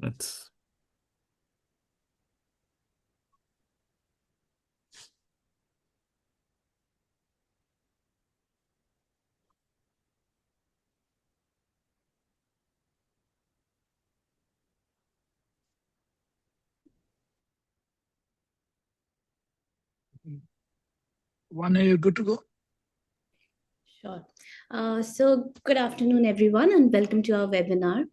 Let's. One, are you good to go? Sure. So good afternoon, everyone, and welcome to our webinar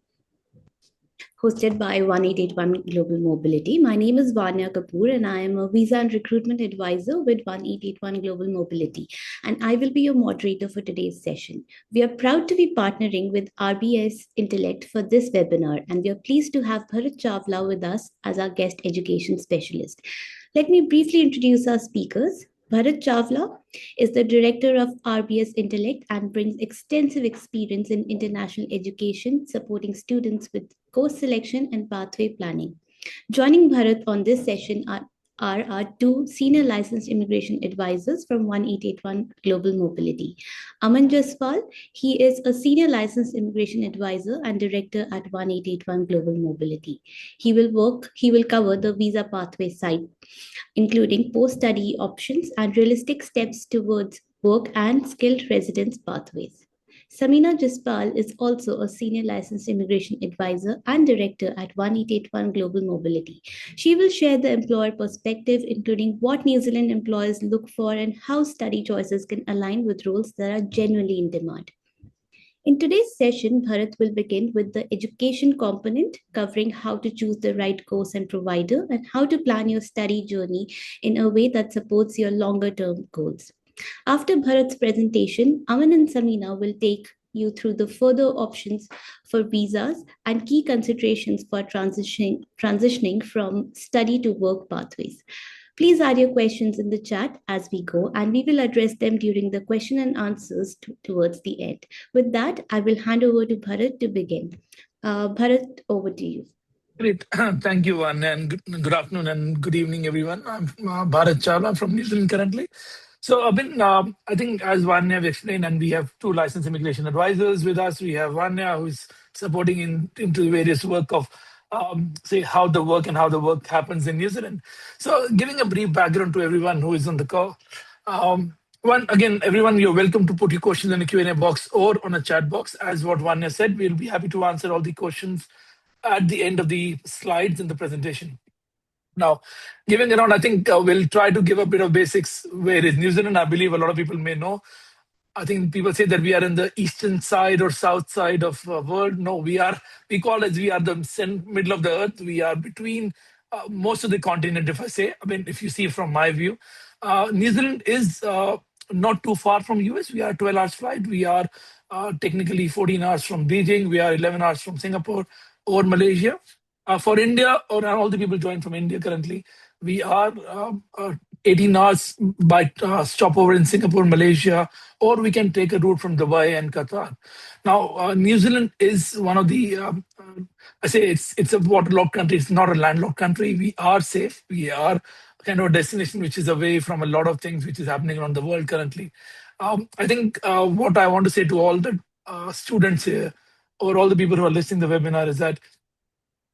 hosted by 1881 Global Mobility. My name is Vanya Kapoor, and I am a visa and recruitment advisor with 1881 Global Mobility, and I will be your moderator for today's session. We are proud to be partnering with RBS Intellect for this webinar, and we are pleased to have Bharat Chawla with us as our guest education specialist. Let me briefly introduce our speakers. Bharat Chawla is the director of RBS Intellect and brings extensive experience in international education, supporting students with course selection and pathway planning. Joining Bharat on this session are our two senior licensed immigration advisors from 1881 Global Mobility. Aman Jaswal, he is a senior licensed immigration advisor and director at 1881 Global Mobility. He will cover the visa pathway side, including post-study options and realistic steps towards work and skilled residence pathways. Samina Jaspal is also a senior licensed immigration advisor and director at 1881 Global Mobility. She will share the employer perspective, including what New Zealand employers look for and how study choices can align with roles that are genuinely in demand. In today's session, Bharat will begin with the education component, covering how to choose the right course and provider and how to plan your study journey in a way that supports your longer term goals. After Bharat's presentation, Aman and Samina will take you through the further options for visas and key considerations for transitioning from study to work pathways. Please add your questions in the chat as we go, and we will address them during the question and answers towards the end. With that, I will hand over to Bharat to begin. Bharat, over to you. Great. Thank you, Vanya, and good afternoon and good evening, everyone. I'm Bharat Chawla from New Zealand currently. So, I think as Vanya have explained, and we have two licensed immigration advisors with us. We have Vanya, who's supporting into various work of, say, how the work happens in New Zealand. So, giving a brief background to everyone who is on the call. Again, everyone, you're welcome to put your questions in the Q&A box or on a chat box. As what Vanya said, we'll be happy to answer all the questions at the end of the slides in the presentation. Now, giving around, I think we'll try to give a bit of basics. Where is New Zealand? I believe a lot of people may know. I think people say that we are in the eastern side or south side of the world. No, we call as we are the middle of the earth. We are between most of the continent, if I say. I mean, if you see from my view, New Zealand is not too far from US. We are 12 hours flight. We are technically 14 hours from Beijing. We are 11 hours from Singapore or Malaysia. For India, or all the people joined from India currently, we are 18 hours by stopover in Singapore, Malaysia, or we can take a route from Dubai and Qatar. Now, New Zealand is one of the, I say it's a waterlogged country. It's not a landlocked country. We are safe. We are kind of a destination which is away from a lot of things which is happening around the world currently. I think what I want to say to all the students here, or all the people who are listening to the webinar, is that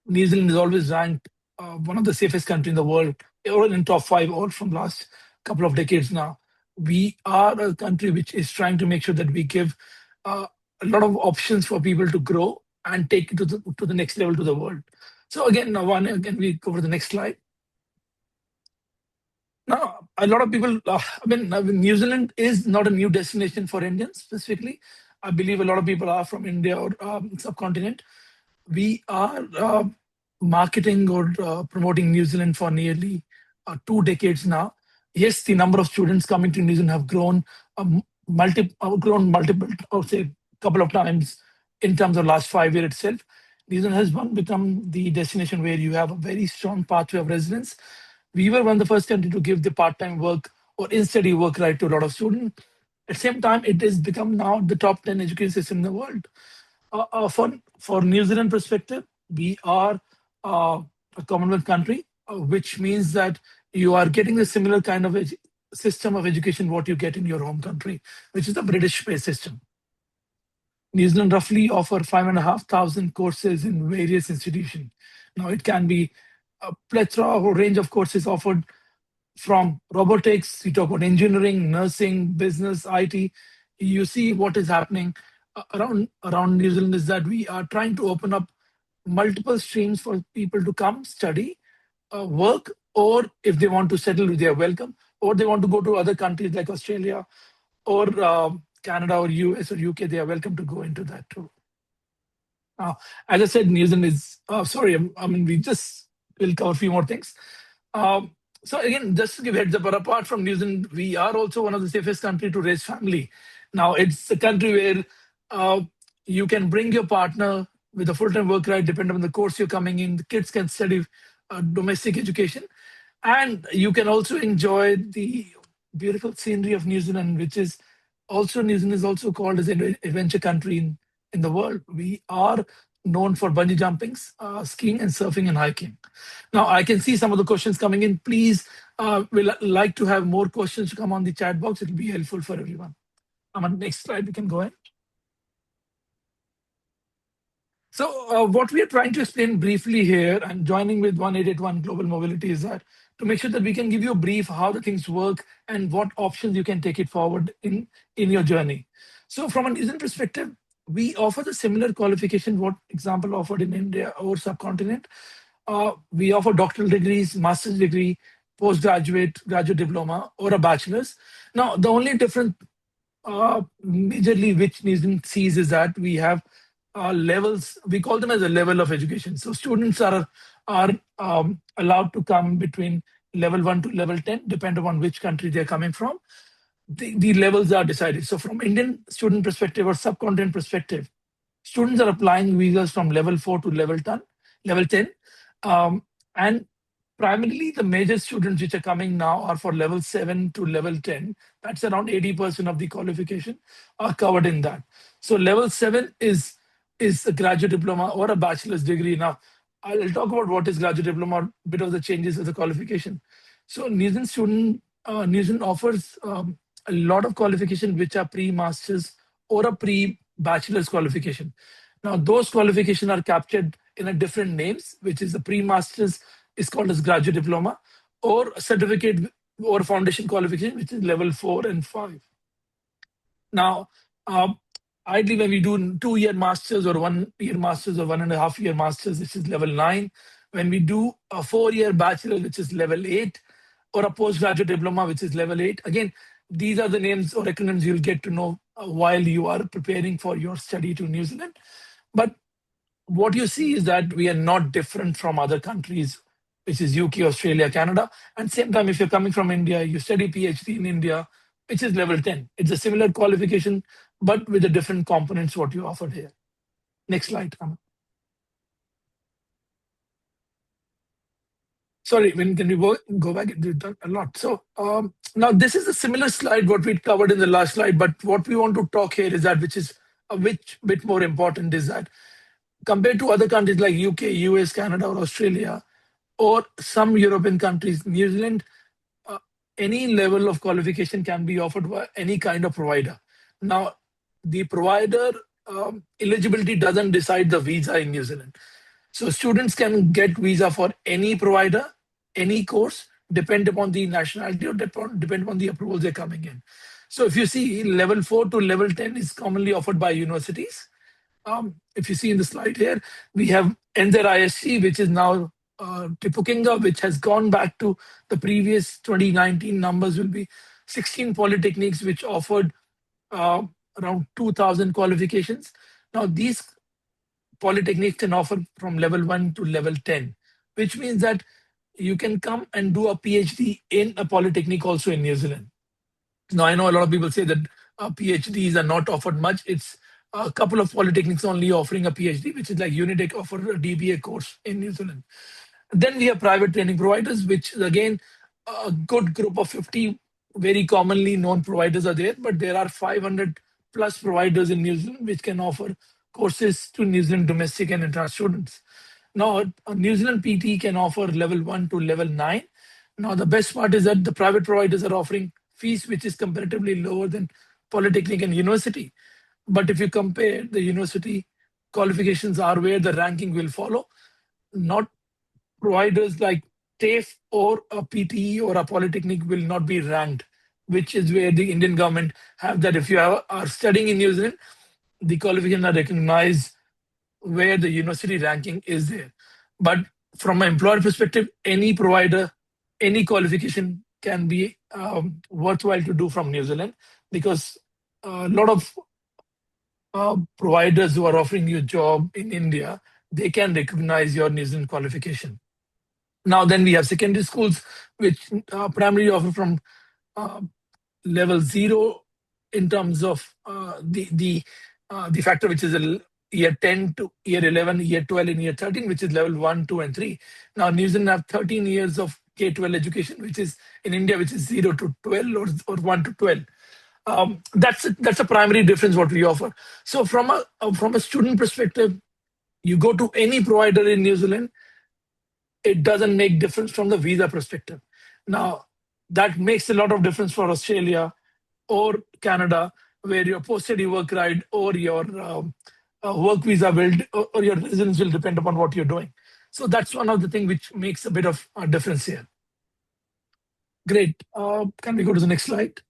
New Zealand is always ranked one of the safest countries in the world, or in top five, all from last couple of decades now. We are a country which is trying to make sure that we give a lot of options for people to grow and take it to the next level to the world. So again, now again we go to the next slide. Now, a lot of people, New Zealand is not a new destination for Indians specifically. I believe a lot of people are from India or subcontinent. We are marketing or promoting New Zealand for nearly 2 decades now. Yes, the number of students coming to New Zealand have grown multiple, I would say, couple of times in terms of last 5 years itself. New Zealand has become the destination where you have a very strong pathway of residence. We were one of the first country to give the part-time work or in-study work right to a lot of students. At the same time, it has become now the top 10 education system in the world. For New Zealand perspective, we are a Commonwealth country, which means that you are getting the similar kind of system of education what you get in your home country, which is the British-based system. New Zealand roughly offer 5,500 courses in various institutions. Now, it can be a plethora or range of courses offered from robotics, you talk about engineering, nursing, business, IT. You see what is happening around New Zealand is that we are trying to open up multiple streams for people to come study, work, or if they want to settle, they are welcome, or they want to go to other countries like Australia or Canada or US or UK, they are welcome to go into that too. As I said, New Zealand is, sorry, I mean, we just will cover a few more things. Um, so again, just to give heads up, but apart from New Zealand, we are also one of the safest country to raise family. Now, it's a country where uh, you can bring your partner with a full-time work right, depending on the course you're coming in. The kids can study domestic education, and you can also enjoy the beautiful scenery of New Zealand, which is also New Zealand is also called as an adventure country in the world. We are known for bungee jumping, skiing, and surfing and hiking. Now, I can see some of the questions coming in. Please, we'll like to have more questions to come on the chat box. It will be helpful for everyone. On next slide, we can go ahead. So what we are trying to explain briefly here, and joining with 1881 Global Mobility, is that to make sure that we can give you a brief how the things work and what options you can take it forward in your journey. So from an Indian perspective, we offer the similar qualification what example offered in India or subcontinent. We offer doctoral degrees, master's degree, postgraduate, graduate diploma, or a bachelor's. Now, the only difference majorly which New Zealand sees is that we have levels. We call them as a level of education. So students are allowed to come between level 1 to level 10, depending on which country they're coming from. The levels are decided. So from Indian student perspective or subcontinent perspective, students are applying visas from level 4 to level 10. And primarily the major students which are coming now are for level 7 to level 10. That's around 80% of the qualification are covered in that. So level 7 is a graduate diploma or a bachelor's degree. Now, I'll talk about what is graduate diploma, a bit of the changes of the qualification. So New Zealand offers a lot of qualification which are pre-masters or a pre-bachelor's qualification. Now, those qualifications are captured in a different names, which is the pre-masters is called as graduate diploma, or a certificate or foundation qualification, which is level 4 and 5. Now, ideally, when we do 2-year masters or 1-year masters or 1.5-year masters, which is level 9. When we do a 4-year bachelor, which is level 8, or a postgraduate diploma, which is level 8. Again, these are the names or acronyms you'll get to know while you are preparing for your study to New Zealand. But what you see is that we are not different from other countries, which is UK, Australia, Canada. And same time, if you're coming from India, you study PhD in India, which is level 10. It's a similar qualification, but with the different components what you offered here. Next slide, Amma. Sorry, when can we go back? We've done a lot. So now this is a similar slide what we covered in the last slide, but what we want to talk here is that which is a bit more important is that compared to other countries like UK, US, Canada, or Australia, or some European countries, New Zealand, any level of qualification can be offered by any kind of provider. Now, the provider eligibility doesn't decide the visa in New Zealand. So students can get visa for any provider, any course, depend upon the nationality or depend upon the approvals they're coming in. So if you see level 4 to level 10 is commonly offered by universities. If you see in the slide here, we have NZISC, which is now Tipukinga, which has gone back to the previous 2019 numbers will be 16 polytechnics, which offered around 2,000 qualifications. Now, these polytechnics can offer from level 1 to level 10, which means that you can come and do a PhD in a polytechnic also in New Zealand. Now, I know a lot of people say that PhDs are not offered much. It's a couple of polytechnics only offering a PhD, which is like Unitec offer a DBA course in New Zealand. Then we have private training providers, which is again a good group of 50 very commonly known providers are there, but there are 500 plus providers in New Zealand which can offer courses to New Zealand domestic and international students. Now, a New Zealand PT can offer level 1 to level 9. Now, the best part is that the private providers are offering fees which is comparatively lower than polytechnic and university. But if you compare the university qualifications are where the ranking will follow, not providers like TAFE or a PTE or a polytechnic will not be ranked, which is where the Indian government have that if you are studying in New Zealand, the qualifications are recognized where the university ranking is there. But from an employer perspective, any provider, any qualification can be worthwhile to do from New Zealand, because a lot of providers who are offering you a job in India, they can recognize your New Zealand qualification. Now, then we have secondary schools, which primarily offer from uh, level 0 in terms of the factor, which is year 10 to year 11, year 12, and year 13, which is level 1, 2, and 3. Now, New Zealand have 13 years of K-12 education, which is in India, which is 0 to 12 or 1 to 12. That's a primary difference what we offer. So from a student perspective, you go to any provider in New Zealand, it doesn't make difference from the visa perspective. Now, that makes a lot of difference for Australia or Canada, where your post-study work right or your work visa will, or your residence will depend upon what you're doing. So that's one of the things which makes a bit of a difference here. Great. Can we go to the next slide?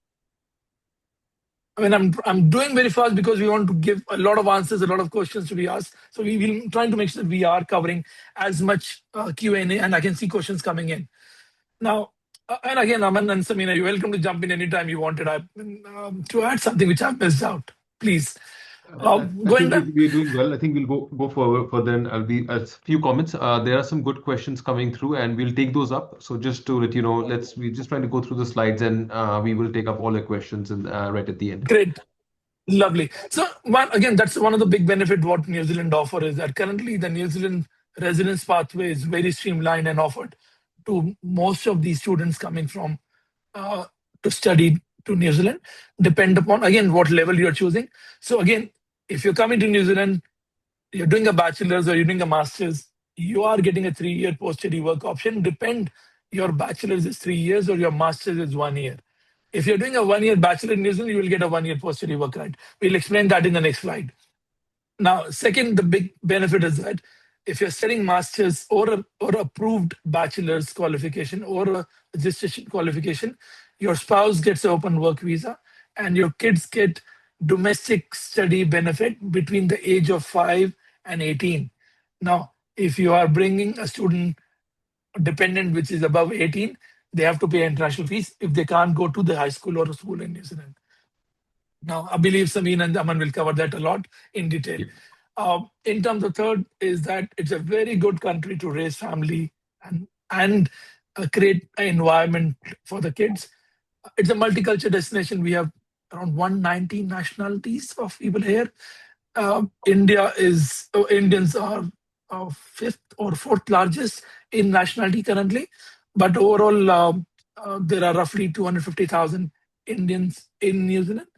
I mean, I'm doing very fast because we want to give a lot of answers, a lot of questions to be asked. So we will trying to make sure that we are covering as much Q&A, and I can see questions coming in. Now, and again, Aman and Samina, you're welcome to jump in anytime you wanted. To add something which I've missed out, please. I think we're doing well. I think we'll go forward further, and I'll be a few comments. There are some good questions coming through, and we'll take those up. So just to let you know, we're just trying to go through the slides, and we will take up all the questions and right at the end. Great. Lovely. So again, that's one of the big benefit what New Zealand offer is that currently the New Zealand residence pathway is very streamlined and offered to most of these students coming from to study to New Zealand, depend upon again what level you're choosing. So again, if you're coming to New Zealand, you're doing a bachelor's or you're doing a master's, you are getting a 3-year post-study work option. Depend your bachelor's is 3 years or your master's is 1 year. If you're doing a 1-year bachelor in New Zealand, you will get a 1-year post-study work right. We'll explain that in the next slide. Now, second, the big benefit is that if you're studying master's or approved bachelor's qualification or a registration qualification, your spouse gets an open work visa and your kids get domestic study benefit between the age of 5 and 18. Now, if you are bringing a student dependent which is above 18, they have to pay international fees if they can't go to the high school or a school in New Zealand. Now, I believe Sameen and Aman will cover that a lot in detail. In terms of third is that it's a very good country to raise family and create an environment for the kids. It's a multicultural destination. We have around 190 nationalities of people here. Indians are fifth or fourth largest in nationality currently, but overall there are roughly 250,000 Indians in New Zealand.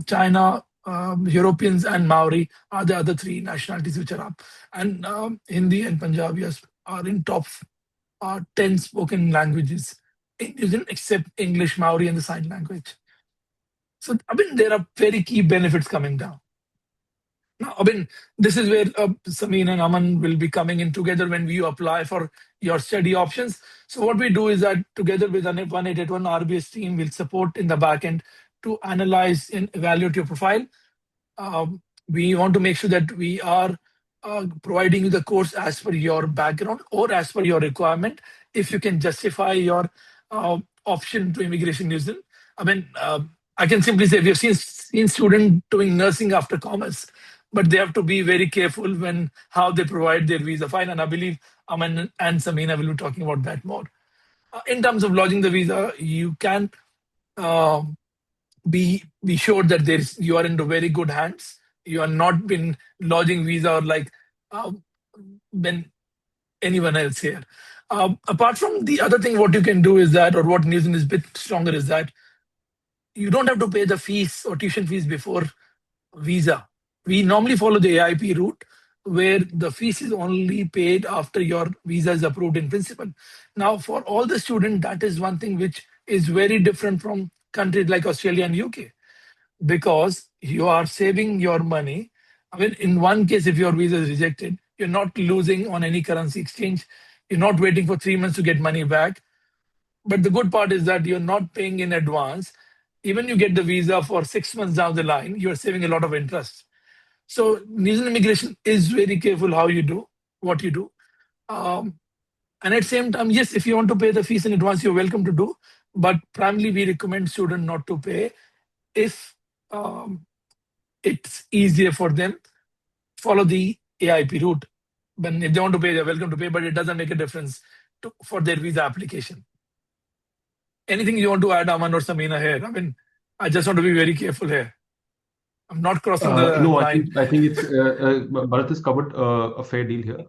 China, Europeans, and Maori are the other 3 nationalities which are up, and Hindi and Punjabi are in top 10 spoken languages in New Zealand, except English, Maori, and the sign language. So, I mean, there are very key benefits coming down. Now, I mean, this is where Sameen and Aman will be coming in together when you apply for your study options. So what we do is that together with an 1881 RBS team, will support in the back end to analyze and evaluate your profile. We want to make sure that we are providing you the course as per your background or as per your requirement. If you can justify your option to immigration New Zealand. I mean, I can simply say we have seen students doing nursing after commerce, but they have to be very careful when how they provide their visa file. And I believe Aman and Samina will be talking about that more. In terms of lodging the visa, you can be sure that you are into very good hands. You are not been lodging visa or like when anyone else here. Apart from the other thing, what you can do is that, or what New Zealand is a bit stronger is that you don't have to pay the fees or tuition fees before visa. We normally follow the AIP route where the fees is only paid after your visa is approved in principle. Now, for all the students, that is one thing which is very different from countries like Australia and UK, because you are saving your money. I mean, in one case, if your visa is rejected, you're not losing on any currency exchange. You're not waiting for 3 months to get money back. But the good part is that you're not paying in advance. Even you get the visa for 6 months down the line, you're saving a lot of interest. So New Zealand immigration is very careful how you do, what you do. And at the same time, yes, if you want to pay the fees in advance, you're welcome to do. But primarily, we recommend students not to pay if it's easier for them. Follow the AIP route. But if they want to pay, they're welcome to pay, but it doesn't make a difference for their visa application. Anything you want to add, Aman or Samina here? I mean, I just want to be very careful here. I'm not crossing the No, line. I think it's Bharat has covered a fair deal here.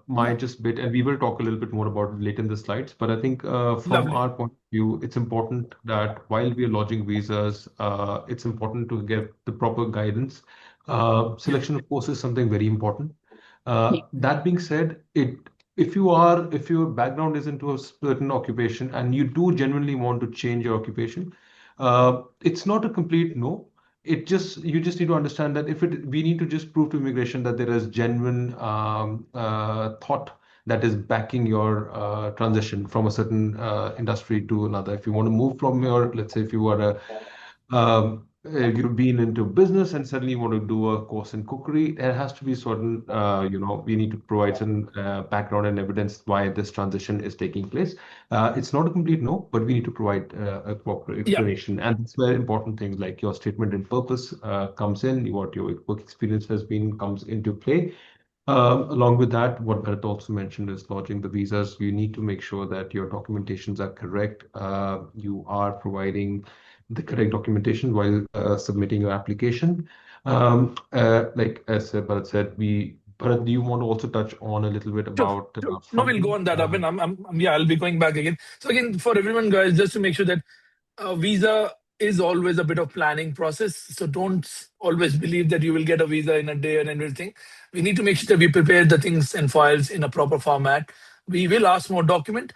My just bit, and we will talk a little bit more about it later in the slides. But I think from Lovely. our point of view, it's important that while we are lodging visas, it's important to get the proper guidance. Selection of course is something very important. That being said, if your background is into a certain occupation and you do genuinely want to change your occupation, it's not a complete no. You just need to understand that we need to just prove to immigration that there is genuine thought that is backing your transition from a certain industry to another. If you want to move from let's say if you are you've been into business and suddenly you want to do a course in cookery, there has to be certain, we need to provide some background and evidence why this transition is taking place. It's not a complete no, but we need to provide a proper explanation. And it's very important things like your statement and purpose comes in, what your work experience has been comes into play. Along with that, what Bharat also mentioned is lodging the visas. You need to make sure that your documentations are correct. You are providing the correct documentation while submitting your application. Like as Bharat said, Bharat, do you want to also touch on a little bit about No, we'll funding? go on that. I'll be going back again. So again, for everyone, guys, just to make sure that visa is always a bit of planning process. So don't always believe that you will get a visa in a day and everything. We need to make sure that we prepare the things and files in a proper format. We will ask more document.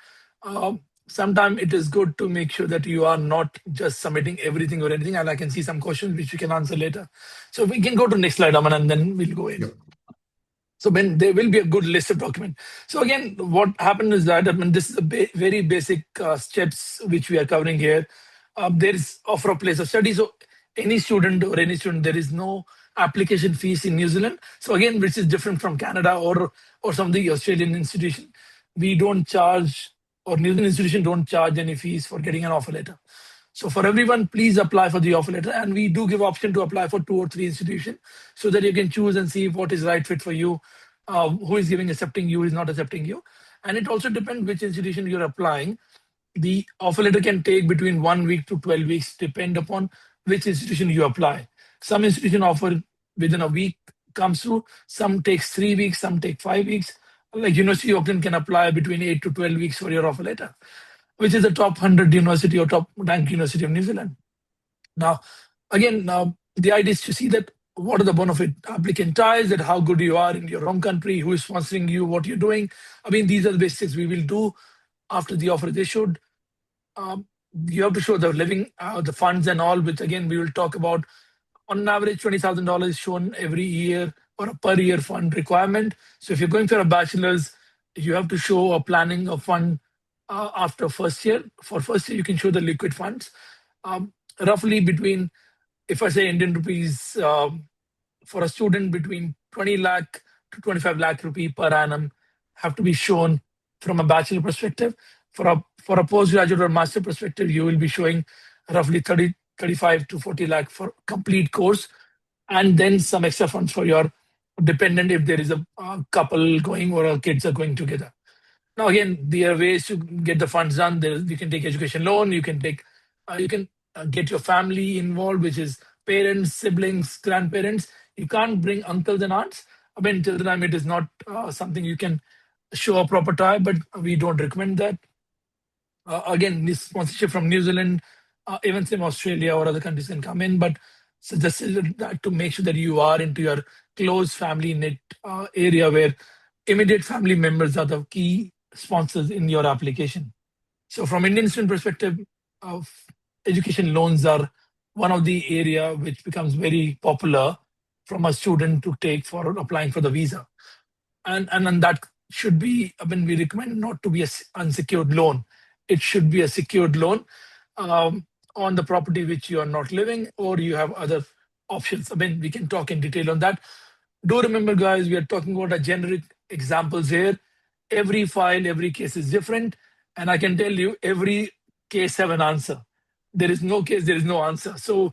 Sometimes it is good to make sure that you are not just submitting everything or anything. And I can see some questions which we can answer later. So we can go to next slide, Aman, and then we'll go in. Yep. So when there will be a good list of documents. So again, what happened is that this is a very basic steps which we are covering here. There is offer of place of study. So any student, there is no application fees in New Zealand. So again, which is different from Canada or some of the Australian institution. We don't charge, or New Zealand institution don't charge any fees for getting an offer letter. So for everyone, please apply for the offer letter. And we do give option to apply for 2 or 3 institutions so that you can choose and see what is right fit for you, who is accepting you, who is not accepting you. And it also depends which institution you're applying. The offer letter can take between 1 week to 12 weeks, depend upon which institution you apply. Some institution offer within a week comes through, some takes 3 weeks, some take 5 weeks. Like University of Auckland can apply between 8 to 12 weeks for your offer letter, which is the top 100 university or top ranked university of New Zealand. Now, again, the idea is to see that what are the bonafide applicant ties, that how good you are in your home country, who is sponsoring you, what you're doing. These are the basics we will do after the offer is issued. You have to show the living, the funds and all, which again, we will talk about. On an average, $20,000 shown every year or a per year fund requirement. So if you're going for a bachelor's, you have to show a planning of fund after first year. For first year, you can show the liquid funds. Roughly between, if I say Indian rupees, for a student between 20 lakh to 25 lakh rupee per annum have to be shown from a bachelor perspective. For a postgraduate or master perspective, you will be showing roughly 35 to 40 lakh for complete course, and then some extra funds for your dependent if there is a couple going or kids are going together. Now again, there are ways to get the funds done. You can take education loan. You can take, get your family involved, which is parents, siblings, grandparents. You can't bring uncles and aunts. Till the time it is not something you can show a proper tie, but we don't recommend that. Again, this sponsorship from New Zealand, even from Australia or other countries can come in, but suggested that to make sure that you are into your close family knit area where immediate family members are the key sponsors in your application. So from Indian student perspective, education loans are one of the area which becomes very popular from a student to take for applying for the visa. And that should be, I mean, we recommend not to be a unsecured loan. It should be a secured loan on the property which you are not living, or you have other options. I mean, we can talk in detail on that. Do remember, guys, we are talking about a generic examples here. Every file, every case is different. And I can tell you, every case have an answer. There is no case, there is no answer. So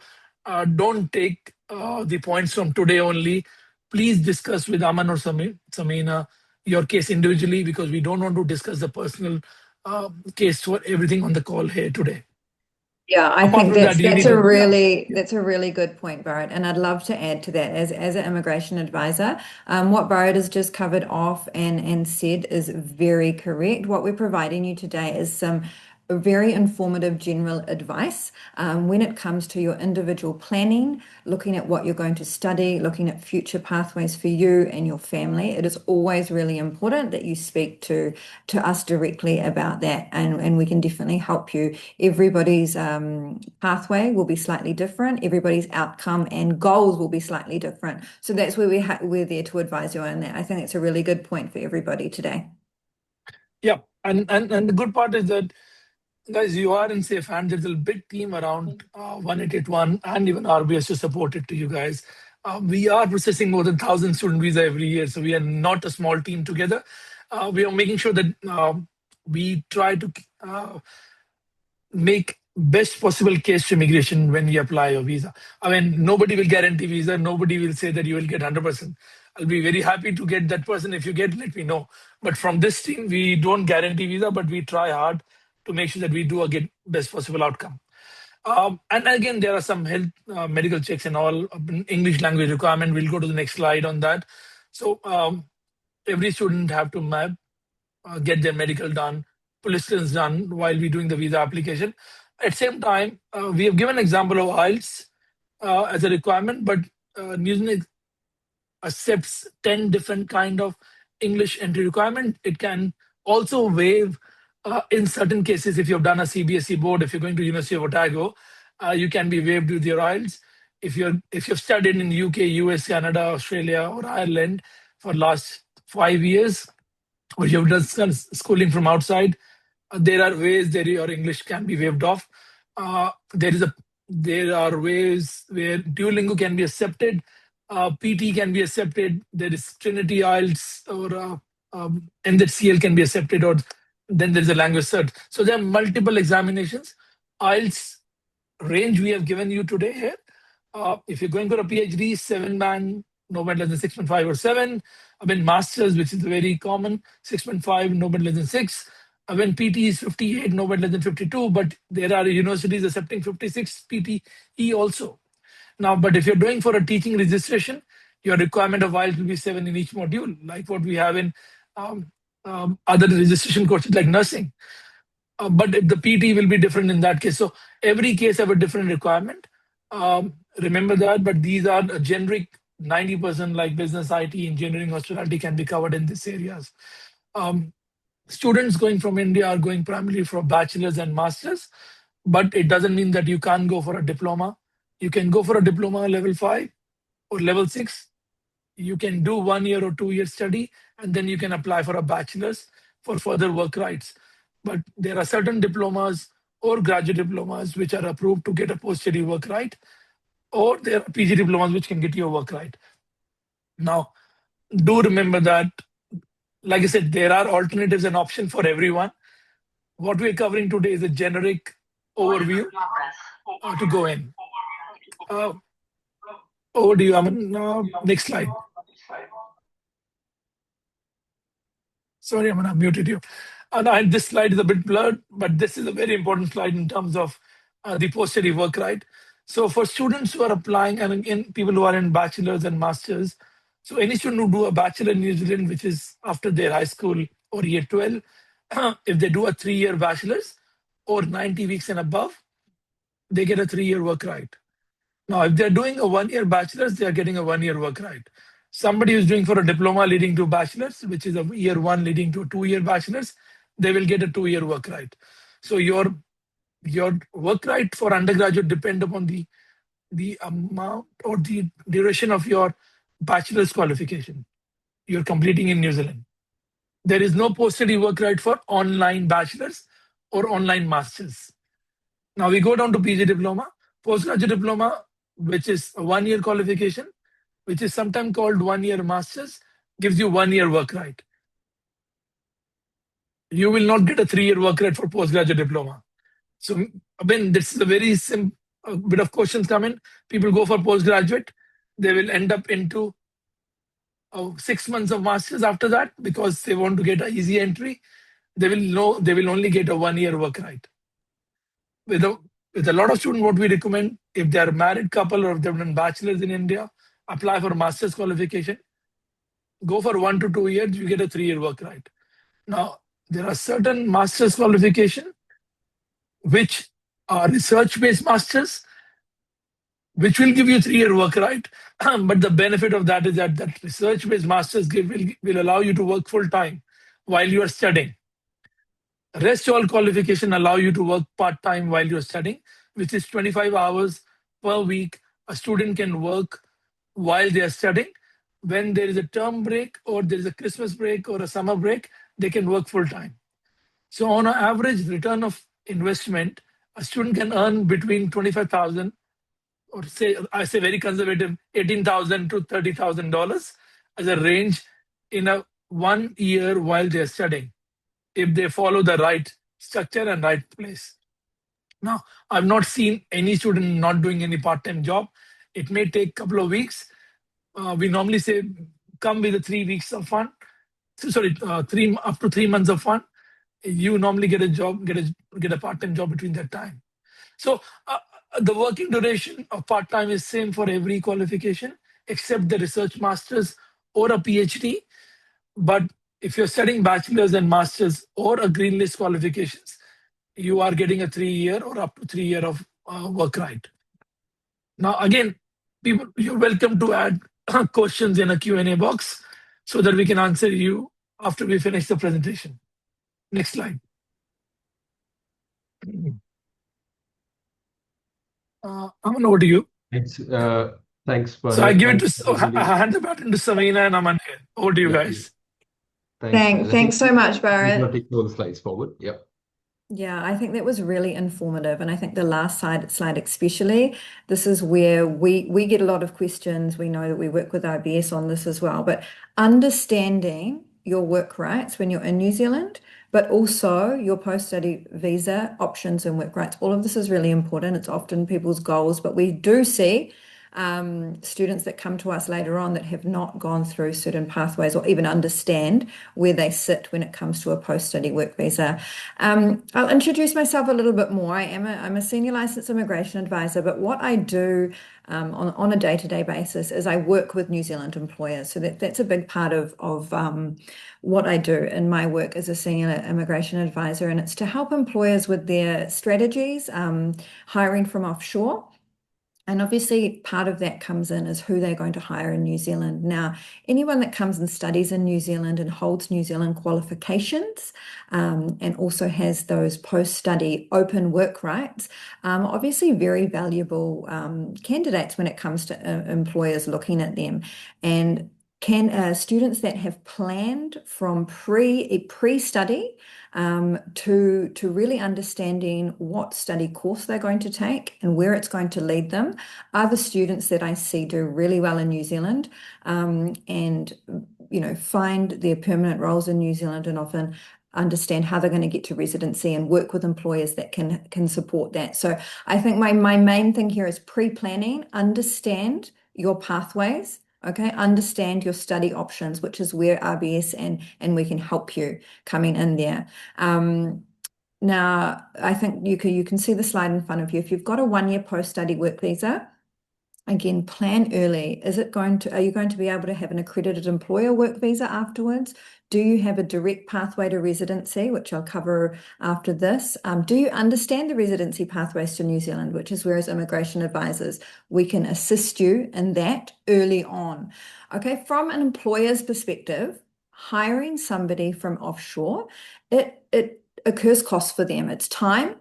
don't take the points from today only. Please discuss with Aman or Samina your case individually, because we don't want to discuss the personal case for everything on the call here today. Yeah, I Apart think from that, you need to, that's a really good point, Bharat. And I'd love to add to that as an immigration advisor. What Bharat has just covered off and said is very correct. What we're providing you today is some very informative general advice when it comes to your individual planning, looking at what you're going to study, looking at future pathways for you and your family. It is always really important that you speak to us directly about that, and we can definitely help you. Everybody's pathway will be slightly different. Everybody's outcome and goals will be slightly different. So that's where we're there to advise you on that. I think that's a really good point for everybody today. yeah. And the good part is that, guys, you are in safe hands. There's a big team around 1881 and even RBS to support it to you guys. We are processing more than 1,000 student visa every year, so we are not a small team together. We are making sure that we try to make best possible case to immigration when you apply your visa. I mean, nobody will guarantee visa. Nobody will say that you will get 100%. I'll be very happy to get that person. If you get, let me know. But from this team, we don't guarantee visa, but we try hard to make sure that we do get best possible outcome. And again, there are some health medical checks and all. English language requirement. We'll go to the next slide on that. So every student have to map, get their medical done, police clearance done while we're doing the visa application. At the same time, we have given example of IELTS as a requirement, but New Zealand accepts 10 different kind of English entry requirement. It can also waive in certain cases. If you've done a CBSE board, if you're going to University of Otago, you can be waived with your IELTS. If you've studied in UK, US, Canada, Australia, or Ireland for last 5 years, or you've done schooling from outside, there are ways that your English can be waived off. There are ways where Duolingo can be accepted, PT can be accepted. There is Trinity IELTS or NZCL can be accepted, or then there's a language cert. So there are multiple examinations. IELTS range we have given you today here. If you're going for a PhD, 7-band, no band less than 6.5 or 7. I mean, masters, which is very common, 6.5, no band less than 6. When PT is 58, no band less than 52, but there are universities accepting 56 PTE also. Now, but if you're doing for a teaching registration, your requirement of IELTS will be 7 in each module, like what we have in other registration courses like nursing. But the PT will be different in that case. So every case have a different requirement. Remember that, but these are a generic 90% like business, IT, engineering, hospitality can be covered in these areas. Students going from India are going primarily for bachelor's and master's, but it doesn't mean that you can't go for a diploma. You can go for a diploma level 5 or level 6. You can do 1 year or 2 year study, and then you can apply for a bachelor's for further work rights. But there are certain diplomas or graduate diplomas which are approved to get a post-study work right, or there are PG diplomas which can get you a work right. Now, do remember that, like I said, there are alternatives and options for everyone. What we're covering today is a generic overview to go in. Over to you, Aman. Next slide. Sorry, Aman, I muted you. This slide is a bit blurred, but this is a very important slide in terms of the post-study work right. So for students who are applying, and again, people who are in bachelor's and master's, so any student who do a bachelor in New Zealand, which is after their high school or year 12, if they do a 3-year bachelor's or 90 weeks and above, they get a 3-year work right. Now, if they're doing a 1-year bachelor's, they're getting a 1-year work right. Somebody who's doing for a diploma leading to bachelor's, which is a year 1 leading to a 2-year bachelor's, they will get a 2-year work right. So your work right for undergraduate depend upon the amount or the duration of your bachelor's qualification you're completing in New Zealand. There is no post-study work right for online bachelor's or online master's. Now we go down to PG diploma, postgraduate diploma, which is a 1-year qualification, which is sometimes called 1-year master's, gives you 1-year work right. You will not get a 3-year work right for postgraduate diploma. So again, this is a very simple bit of questions come in. People go for postgraduate, they will end up into 6 months of masters after that because they want to get an easy entry. They will only get a 1-year work right. With a lot of students, what we recommend, if they are a married couple or if they've done bachelor's in India, apply for master's qualification. Go for 1 to 2 years, you get a 3-year work right. Now, there are certain master's qualification which are research-based masters, which will give you 3-year work right. But the benefit of that is that research-based masters will allow you to work full-time while you are studying. Rest all qualification allow you to work part-time while you're studying, which is 25 hours per week. A student can work while they are studying. When there is a term break or there is a Christmas break or a summer break, they can work full-time. So on an average return of investment, a student can earn between 25,000 or I say very conservative, $18,000 to $30,000 as a range in a 1 year while they're studying, if they follow the right structure and right place. Now, I've not seen any student not doing any part-time job. It may take a couple of weeks. We normally say come with 3 weeks of fun. Up to 3 months of fun. You normally get a job, get a part-time job between that time. So the working duration of part-time is same for every qualification, except the research masters or a PhD. But if you're studying bachelor's and master's or a green list qualifications, you are getting a 3-year or up to 3-year of work right. Now, again, people, you're welcome to add questions in a Q&A box so that we can answer you after we finish the presentation. Next slide. Aman, over to you. Thanks, Bharat. So I give it to, I hand the baton to Samina and Aman here. Over to you guys. Thanks so much, Bharat. We're going to take those slides forward. Yep. Yeah, I think that was really informative. And I think the last slide especially, this is where we get a lot of questions. We know that we work with RBS on this as well, but understanding your work rights when you're in New Zealand, but also your post-study visa options and work rights. All of this is really important. It's often people's goals, but we do see students that come to us later on that have not gone through certain pathways or even understand where they sit when it comes to a post-study work visa. I'll introduce myself a little bit more. I'm a senior licensed immigration advisor, but what I do on a day-to-day basis is I work with New Zealand employers. So that's a big part of what I do in my work as a senior immigration advisor, and it's to help employers with their strategies, hiring from offshore. And obviously, part of that comes in is who they're going to hire in New Zealand. Now, anyone that comes and studies in New Zealand and holds New Zealand qualifications and also has those post-study open work rights, obviously very valuable candidates when it comes to employers looking at them. And students that have planned from pre-study to really understanding what study course they're going to take and where it's going to lead them are the students that I see do really well in New Zealand and find their permanent roles in New Zealand and often understand how they're going to get to residency and work with employers that can support that. So I think my main thing here is pre-planning, understand your pathways. Okay, understand your study options, which is where RBS and we can help you coming in there. Now, I think you can see the slide in front of you. If you've got a 1-year post-study work visa, again, plan early. Are you going to be able to have an accredited employer work visa afterwards? Do you have a direct pathway to residency, which I'll cover after this? Do you understand the residency pathways to New Zealand, which is where as immigration advisors, we can assist you in that early on. Okay, from an employer's perspective, hiring somebody from offshore, it occurs cost for them. It's time,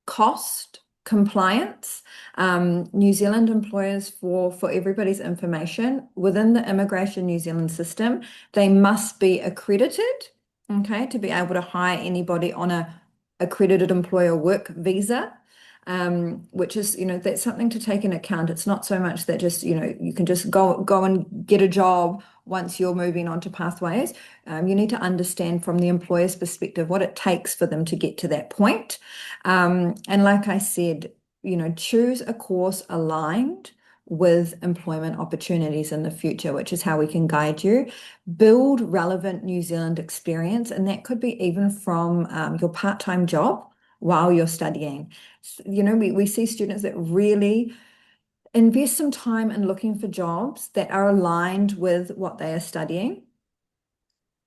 cost, compliance. New Zealand employers, for everybody's information, within the Immigration New Zealand system, they must be accredited okay, to be able to hire anybody on a accredited employer work visa, which is, that's something to take into account. It's not so much that just, you can just go and get a job once you're moving on to pathways. You need to understand from the employer's perspective what it takes for them to get to that point. And like I said, choose a course aligned with employment opportunities in the future, which is how we can guide you. Build relevant New Zealand experience, and that could be even from your part-time job while you're studying. We see students that really invest some time in looking for jobs that are aligned with what they are studying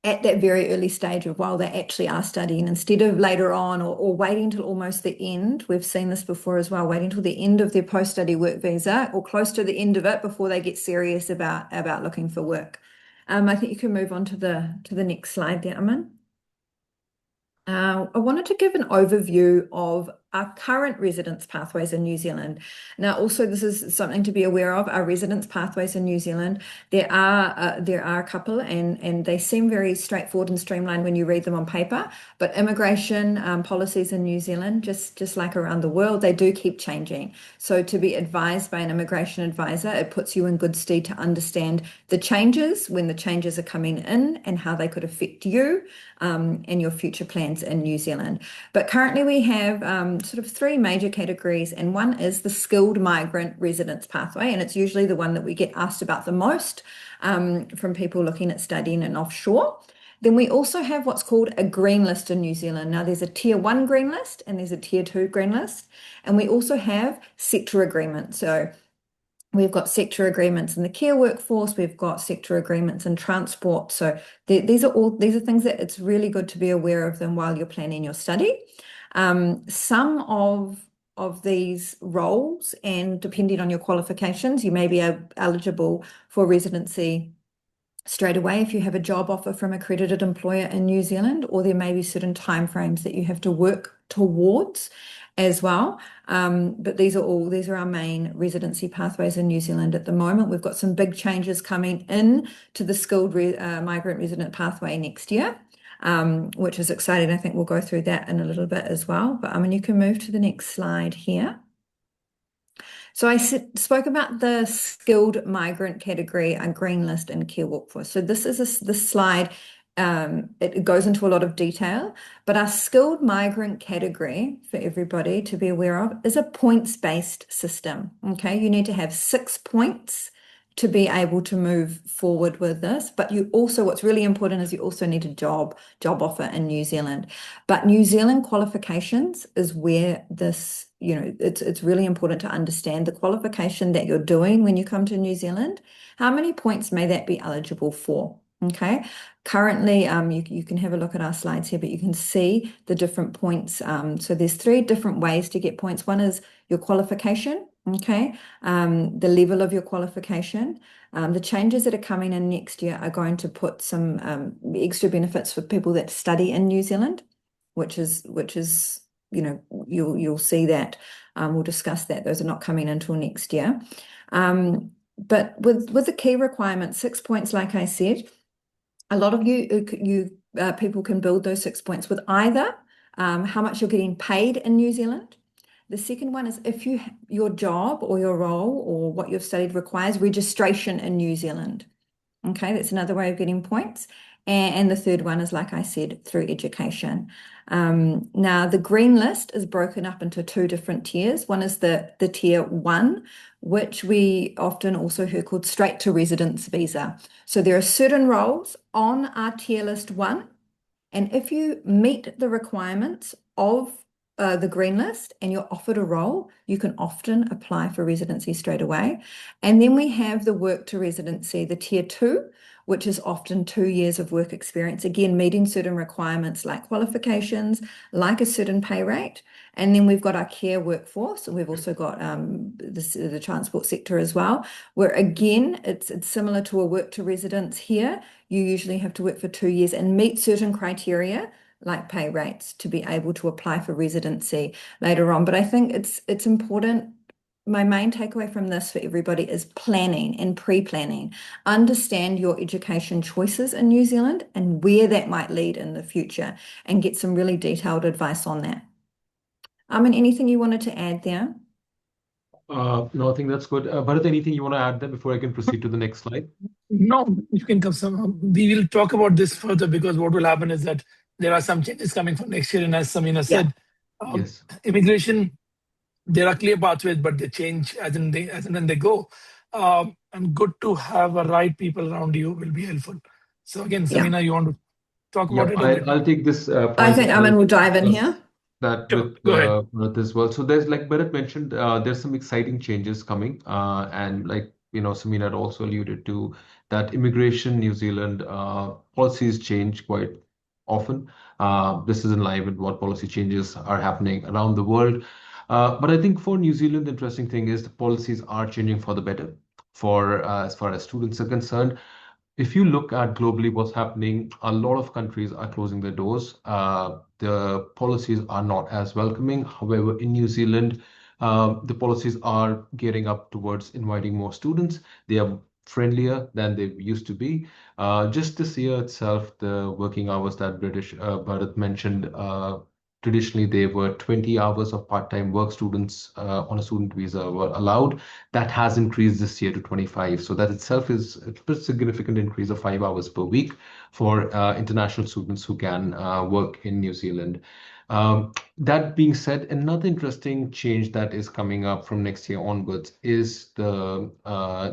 at that very early stage of while they actually are studying, instead of later on or waiting till almost the end. We've seen this before as well, waiting till the end of their post-study work visa or close to the end of it before they get serious about looking for work. I think you can move on to the next slide there, Aman. I wanted to give an overview of our current residence pathways in New Zealand. Now, also, this is something to be aware of. Our residence pathways in New Zealand, there are a couple, and they seem very straightforward and streamlined when you read them on paper. But immigration policies in New Zealand, just like around the world, they do keep changing. So to be advised by an immigration advisor, it puts you in good stead to understand the changes, when the changes are coming in, and how they could affect you and your future plans in New Zealand. But currently we have sort of three major categories, and one is the skilled migrant residence pathway, and it's usually the one that we get asked about the most from people looking at studying in offshore. Then we also have what's called a green list in New Zealand. Now there's a tier 1 green list and there's a tier 2 green list, and we also have sector agreements. So we've got sector agreements in the care workforce, we've got sector agreements in transport. So these are things that it's really good to be aware of them while you're planning your study. Some of these roles, and depending on your qualifications, you may be eligible for residency straight away if you have a job offer from an accredited employer in New Zealand, or there may be certain timeframes that you have to work towards as well. But these are our main residency pathways in New Zealand at the moment. We've got some big changes coming in to the skilled migrant resident pathway next year, which is exciting. I think we'll go through that in a little bit as well. But you can move to the next slide here. So I spoke about the skilled migrant category, a green list, and care workforce. So this slide. It goes into a lot of detail, but our skilled migrant category, for everybody to be aware of, is a points-based system. Okay, you need to have 6 points to be able to move forward with this. But what's really important is you also need a job offer in New Zealand. But New Zealand qualifications is where this, it's really important to understand the qualification that you're doing when you come to New Zealand. How many points may that be eligible for? Okay, currently you can have a look at our slides here, but you can see the different points. So there's 3 different ways to get points. One is your qualification, okay, the level of your qualification. The changes that are coming in next year are going to put some extra benefits for people that study in New Zealand, which is you'll see that. We'll discuss that. Those are not coming until next year. But with the key requirements, 6 points, like I said, a lot of you people can build those 6 points with either how much you're getting paid in New Zealand. The second one is if your job or your role or what you've studied requires registration in New Zealand. Okay, that's another way of getting points. And the third one is, like I said, through education. Now, the green list is broken up into 2 different tiers. One is the tier 1, which we often also hear called straight to residence visa. So there are certain roles on our tier list 1, and if you meet the requirements of the green list and you're offered a role, you can often apply for residency straight away. And then we have the work to residency, the tier 2, which is often 2 years of work experience, again, meeting certain requirements like qualifications, like a certain pay rate. And then we've got our care workforce, and we've also got the transport sector as well, where again, it's similar to a work to residence here. You usually have to work for 2 years and meet certain criteria like pay rates to be able to apply for residency later on. But I think it's important my main takeaway from this for everybody is planning and pre-planning. Understand your education choices in New Zealand and where that might lead in the future, and get some really detailed advice on that. And anything you wanted to add there? No, I think that's good. Bharat, anything you want to add there before I can proceed to the next slide? No, you can come some. We will talk about this further because what will happen is that there are some changes coming for next year, and as Samina said, Yes. immigration, there are clear pathways, but they change as and when they go. And good to have a right people around you will be helpful. So again, Samina, you want to talk about it? I'll take this point. I think Aman will dive in discuss here. that Sure, with go ahead. Bharat as well. So there's, like Bharat mentioned, there's some exciting changes coming, and like Samina had also alluded to that immigration New Zealand policies change quite often. This is in line with what policy changes are happening around the world. But I think for New Zealand, the interesting thing is the policies are changing for the better. For as far as students are concerned, if you look at globally what's happening, a lot of countries are closing their doors. The policies are not as welcoming. However, in New Zealand, the policies are gearing up towards inviting more students. They are friendlier than they used to be. Just this year itself, the working hours that British Bharat mentioned, traditionally they were 20 hours of part-time work. Students on a student visa were allowed. That has increased this year to 25. So that itself is a pretty significant increase of 5 hours per week for international students who can work in New Zealand. That being said, another interesting change that is coming up from next year onwards is the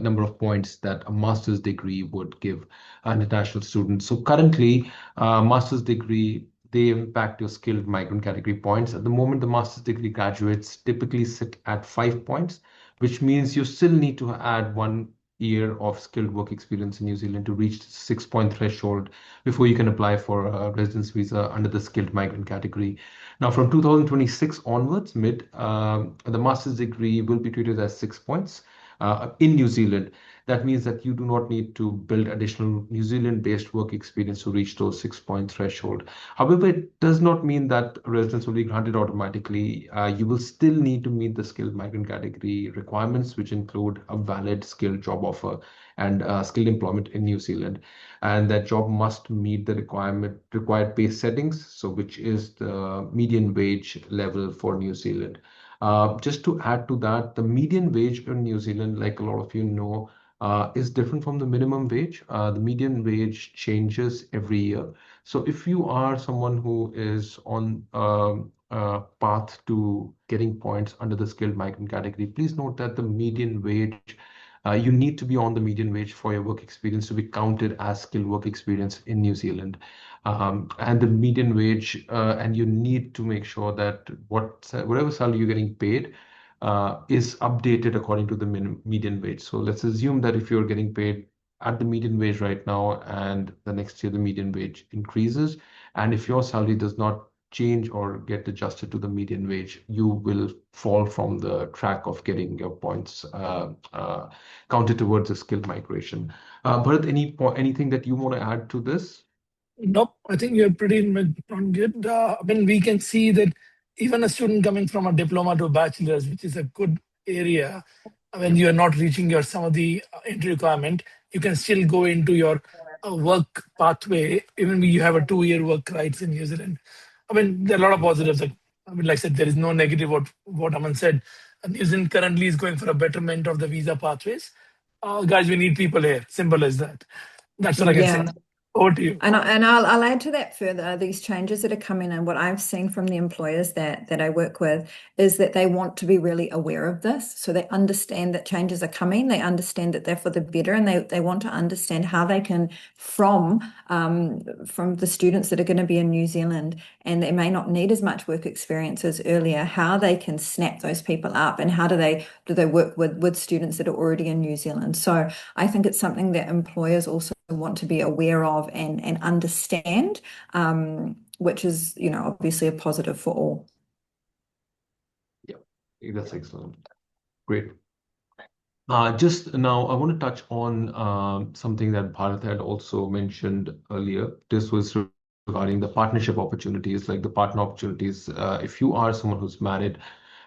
number of points that a master's degree would give an international student. So currently, master's degree, they impact your skilled migrant category points. At the moment, the master's degree graduates typically sit at 5 points, which means you still need to add 1 year of skilled work experience in New Zealand to reach the 6 point threshold before you can apply for a residence visa under the skilled migrant category. Now, from 2026 onwards, the master's degree will be treated as 6 points in New Zealand. That means that you do not need to build additional New Zealand-based work experience to reach those 6 point threshold. However, it does not mean that residence will be granted automatically. You will still need to meet the skilled migrant category requirements, which include a valid skilled job offer and skilled employment in New Zealand. And that job must meet the required pay settings, so which is the median wage level for New Zealand. Just to add to that, the median wage in New Zealand, like a lot of you know, is different from the minimum wage. The median wage changes every year. So if you are someone who is on a path to getting points under the skilled migrant category, please note that the median wage, you need to be on the median wage for your work experience to be counted as skilled work experience in New Zealand. And the median wage, and you need to make sure that whatever salary you're getting paid is updated according to the median wage. So let's assume that if you're getting paid at the median wage right now, and the next year the median wage increases, and if your salary does not change or get adjusted to the median wage, you will fall from the track of getting your points counted towards a skill migration. Bharat, anything that you want to add to this? Nope, I think you're pretty much on good. We can see that even a student coming from a diploma to a bachelor's, which is a good area, when you are not reaching some of the entry requirement, you can still go into your work pathway, even when you have a 2 year work rights in New Zealand. There are a lot of positives. Like I said, there is no negative what Aman said. New Zealand currently is going for a betterment of the visa pathways. Guys, we need people here. Simple as that. That's what I can say. Over to you. And I'll add to that further. These changes that are coming in, what I've seen from the employers that I work with is that they want to be really aware of this. So they understand that changes are coming. They understand that they're for the better, and they want to understand how they can, from the students that are going to be in New Zealand and they may not need as much work experience as earlier, how they can snap those people up, and how do they work with students that are already in New Zealand. So I think it's something that employers also want to be aware of and understand, which is, obviously a positive for all. Yeah, that's excellent. Great. Just now, I want to touch on something that Bharat had also mentioned earlier. This was regarding the partnership opportunities, like the partner opportunities. If you are someone who's married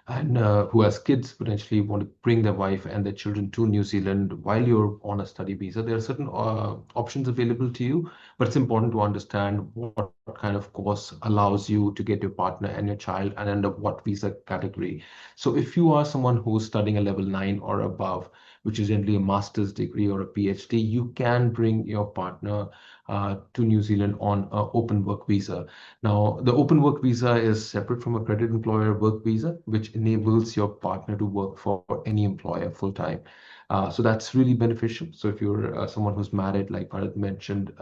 and who has kids potentially want to bring their wife and their children to New Zealand while you're on a study visa, there are certain options available to you, but it's important to understand what kind of course allows you to get your partner and your child and under what visa category. So if you are someone who's studying a level 9 or above, which is generally a master's degree or a PhD, you can bring your partner to New Zealand on an open work visa. Now, the open work visa is separate from a credit employer work visa, which enables your partner to work for any employer full time. So that's really beneficial. So if you're someone who's married, like Bharat mentioned,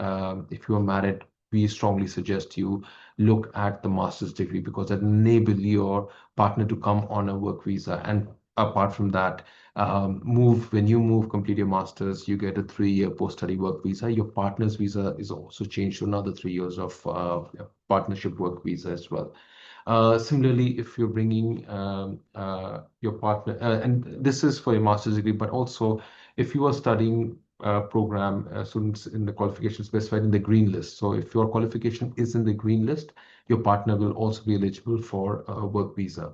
if you are married, we strongly suggest you look at the master's degree because that enable your partner to come on a work visa. And apart from that, when you move, complete your master's, you get a 3-year post-study work visa. Your partner's visa is also changed to another 3 years of partnership work visa as well. Similarly, if you're bringing your partner, and this is for your master's degree, but also if you are studying program students in the qualification specified in the green list. So if your qualification is in the green list, your partner will also be eligible for a work visa.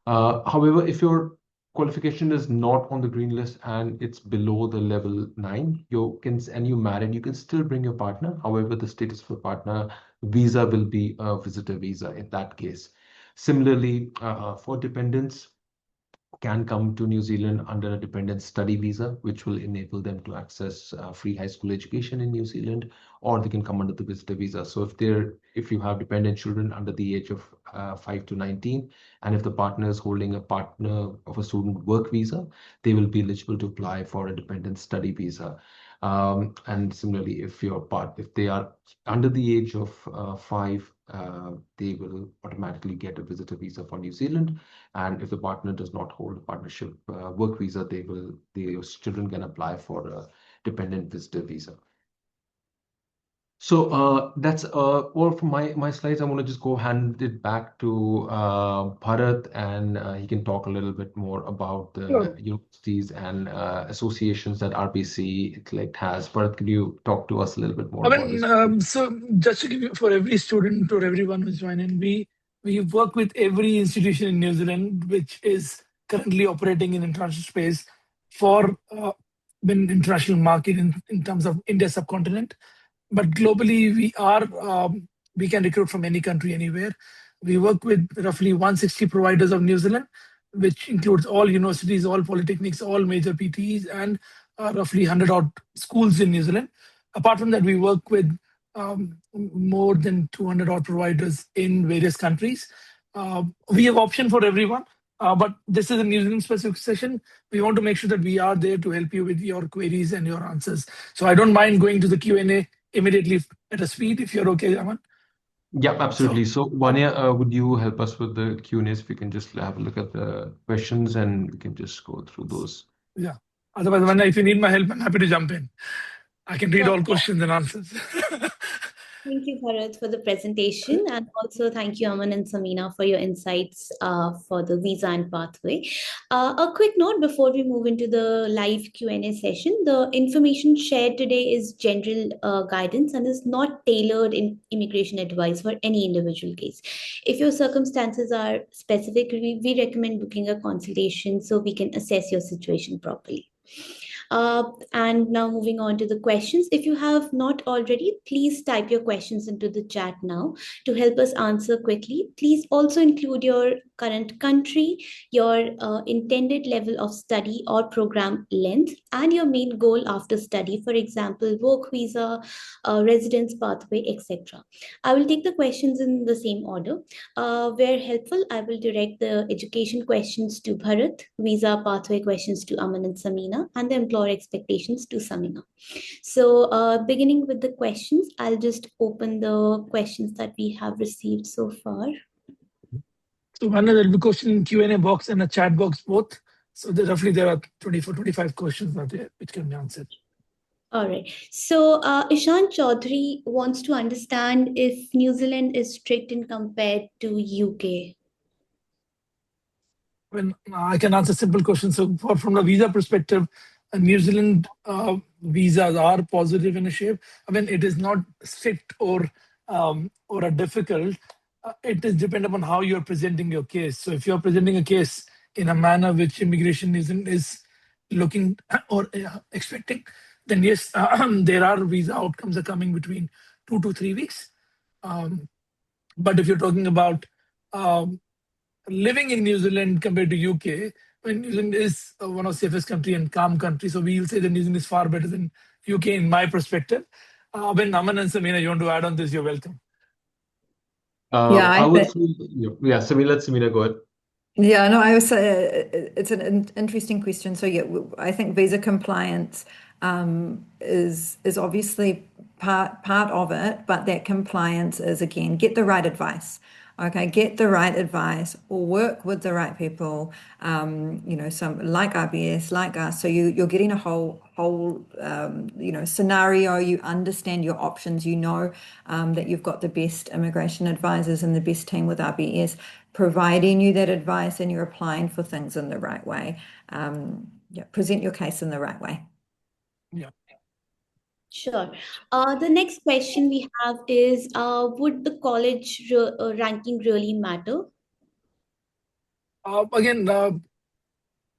However, if your qualification is not on the green list and it's below the level 9, and you married, you can still bring your partner. However, the status for partner visa will be a visitor visa in that case. Similarly, for dependents, can come to New Zealand under a dependent study visa, which will enable them to access free high school education in New Zealand, or they can come under the visitor visa. So if you have dependent children under the age of 5 to 19, and if the partner is holding a partner of a student work visa, they will be eligible to apply for a dependent study visa. And similarly, if they are under the age of 5, they will automatically get a visitor visa for New Zealand. And if the partner does not hold a partnership work visa, their children can apply for a dependent visitor visa. So that's all from my slides. I want to just go hand it back to Bharat, and he can talk a little bit more about the universities and associations that RBC Intellect has. Bharat, could you talk to us a little bit more about this? So just to give you, for every student or everyone who's joining, we work with every institution in New Zealand which is currently operating in international space for an international market in terms of India subcontinent. But globally, we can recruit from any country, anywhere. We work with roughly 160 providers of New Zealand, which includes all universities, all polytechnics, all major PTEs, and roughly 100 odd schools in New Zealand. Apart from that, we work with more than 200 odd providers in various countries. We have option for everyone, but this is a New Zealand specific session. We want to make sure that we are there to help you with your queries and your answers. So I don't mind going to the Q&A immediately at a speed, if you're okay, Aman. Yeah, absolutely. So Vanya, would you help us with the Q&As? If we can just have a look at the questions and we can just go through those. Yeah. Otherwise, Vanya, if you need my help, I'm happy to jump in. I can read all questions and answers. Thank you, Bharat, for the presentation. And also thank you, Aman and Samina, for your insights for the visa and pathway. A quick note before we move into the live Q&A session. The information shared today is general guidance and is not tailored in immigration advice for any individual case. If your circumstances are specific, we recommend booking a consultation so we can assess your situation properly. And now moving on to the questions. If you have not already, please type your questions into the chat now to help us answer quickly. Please also include your current country, your intended level of study or program length, and your main goal after study, for example, work visa, residence pathway, etc. I will take the questions in the same order. Where helpful, I will direct the education questions to Bharat, visa pathway questions to Aman and Samina, and the employer expectations to Samina. So beginning with the questions, I'll just open the questions that we have received so far. So one there will be question in Q&A box and a chat box both. So roughly there are 24, 25 questions out there which can be answered. All right. So Ishan Chaudhary wants to understand if New Zealand is strict in compared to UK. When I can answer simple questions. So from the visa perspective, New Zealand visas are positive in a shape. I mean, it is not strict or difficult. it is dependent upon how you're presenting your case. So if you're presenting a case in a manner which immigration is looking or expecting, then yes, there are visa outcomes are coming between 2 to 3 weeks. But if you're talking about living in New Zealand compared to UK, when New Zealand is one of the safest country and calm country, so we'll say that New Zealand is far better than UK in my perspective. When Aman and Samina, you want to add on this, you're welcome. Yeah, I would say, yeah, Samina, go ahead. Yeah, no, I was it's an interesting question. So yeah, I think visa compliance is obviously part of it, but that compliance is, again, get the right advice. Okay, get the right advice or work with the right people. Some like RBS, like us. So you're getting a whole scenario. You understand your options. You know that you've got the best immigration advisors and the best team with RBS providing you that advice, and you're applying for things in the right way. Present your case in the right way. Yeah. Sure. The next question we have is, would the college ranking really matter? Again,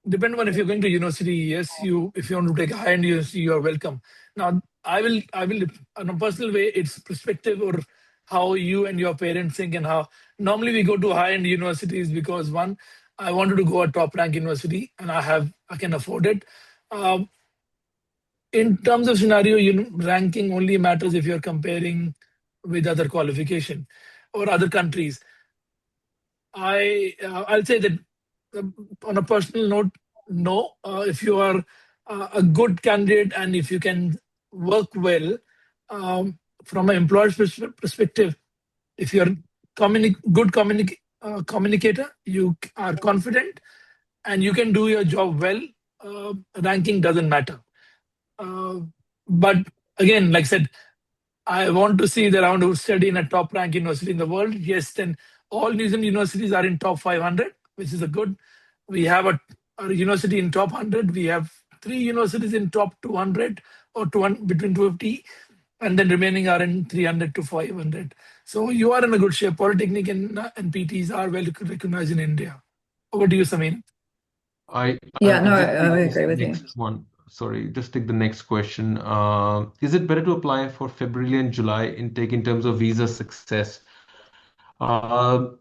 depending on if you're going to university, yes, if you want to take a high-end university, you are welcome. Now, I will, on a personal way, it's perspective or how you and your parents think, and how normally we go to high-end universities because one, I wanted to go a top-rank university and I can afford it. In terms of scenario, ranking only matters if you're comparing with other qualification or other countries. I'll say that on a personal note, no. If you are a good candidate and if you can work well, from an employer's perspective, if you're good communicator, you are confident, and you can do your job well, ranking doesn't matter. But again, like I said, I want to see that I want to study in a top rank university in the world. Yes, then all New Zealand universities are in top 500, which is a good. We have a university in top 100. We have 3 universities in top 200 or between 250, and then remaining are in 300 to 500. So you are in a good shape. Polytechnic and PTs are well recognized in India. Over to you, Samina. I agree with you. Next one. Sorry, just take the next question. Is it better to apply for February and July intake in terms of visa success? I'm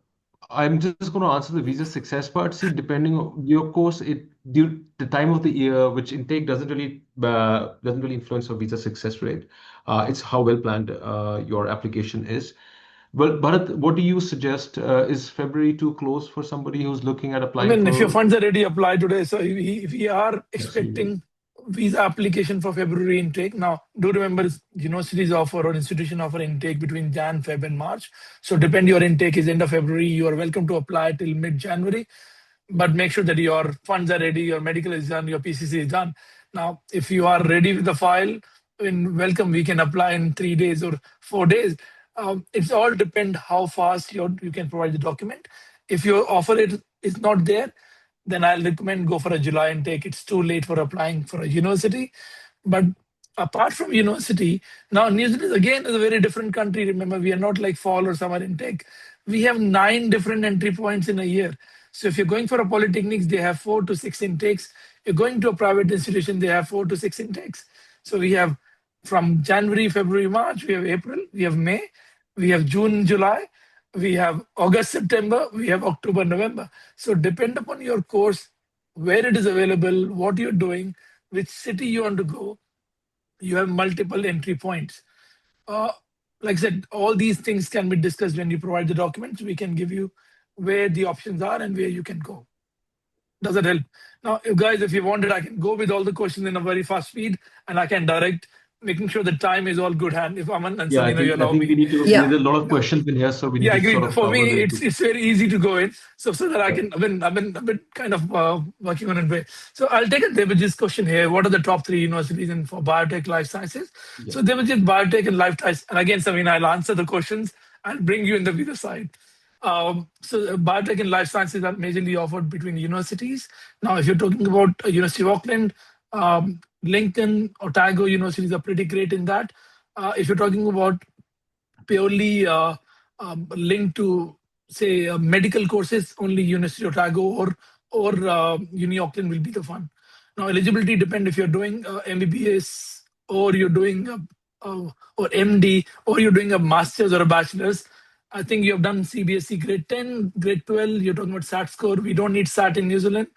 just going to answer the visa success part. See, depending on your course, the time of the year, which intake doesn't really influence your visa success rate. It's how well planned your application is. Well, Bharat, what do you suggest? Is February too close for somebody who's looking at applying for? If your funds are ready, apply today. So if we are expecting visa application for February intake. Now, do remember, universities offer or institution offer intake between Jan, Feb, and March. So depend your intake is end of February. You are welcome to apply till mid-January, but make sure that your funds are ready, your medical is done, your PCC is done. Now, if you are ready with the file, welcome, we can apply in 3 days or 4 days. It's all depend how fast you can provide the document. If your offer is not there, then I'll recommend go for a July intake. It's too late for applying for a university. But apart from university, now New Zealand again is a very different country. Remember, we are not like fall or summer intake. We have 9 different entry points in a year. So if you're going for a polytechnics, they have 4 to 6 intakes. You're going to a private institution, they have 4 to 6 intakes. So we have from January, February, March, we have April, we have May, we have June, July, we have August, September, we have October, November. So depend upon your course, where it is available, what you're doing, which city you want to go, you have multiple entry points. Like I said, all these things can be discussed when you provide the documents. We can give you where the options are and where you can go. Does that help? Now, guys, if you wanted, I can go with all the questions in a very fast speed, and I can direct, making sure the time is all good hand. If Aman and Samina, you allow me. We need to. There's a lot of questions in here, so we need to sort of For me, cover it's very easy to go in, so that I can. I've been kind of working on it. So I'll take a Devajit's question here. What are the top 3 universities for biotech, life sciences? Yeah. So Devajit, biotech and life sciences. And again, Samina, I'll answer the questions. I'll bring you in the visa side. So biotech and life sciences are majorly offered between universities. Now, if you're talking about University of Auckland, Lincoln, Otago universities are pretty great in that. If you're talking about purely linked to, say, medical courses, only University of Otago or Uni Auckland will be the one. Now, eligibility depend if you're doing MBBS or you're doing or MD or you're doing a master's or a bachelor's. I think you have done CBSE grade 10, grade 12. You're talking about SAT score. We don't need SAT in New Zealand.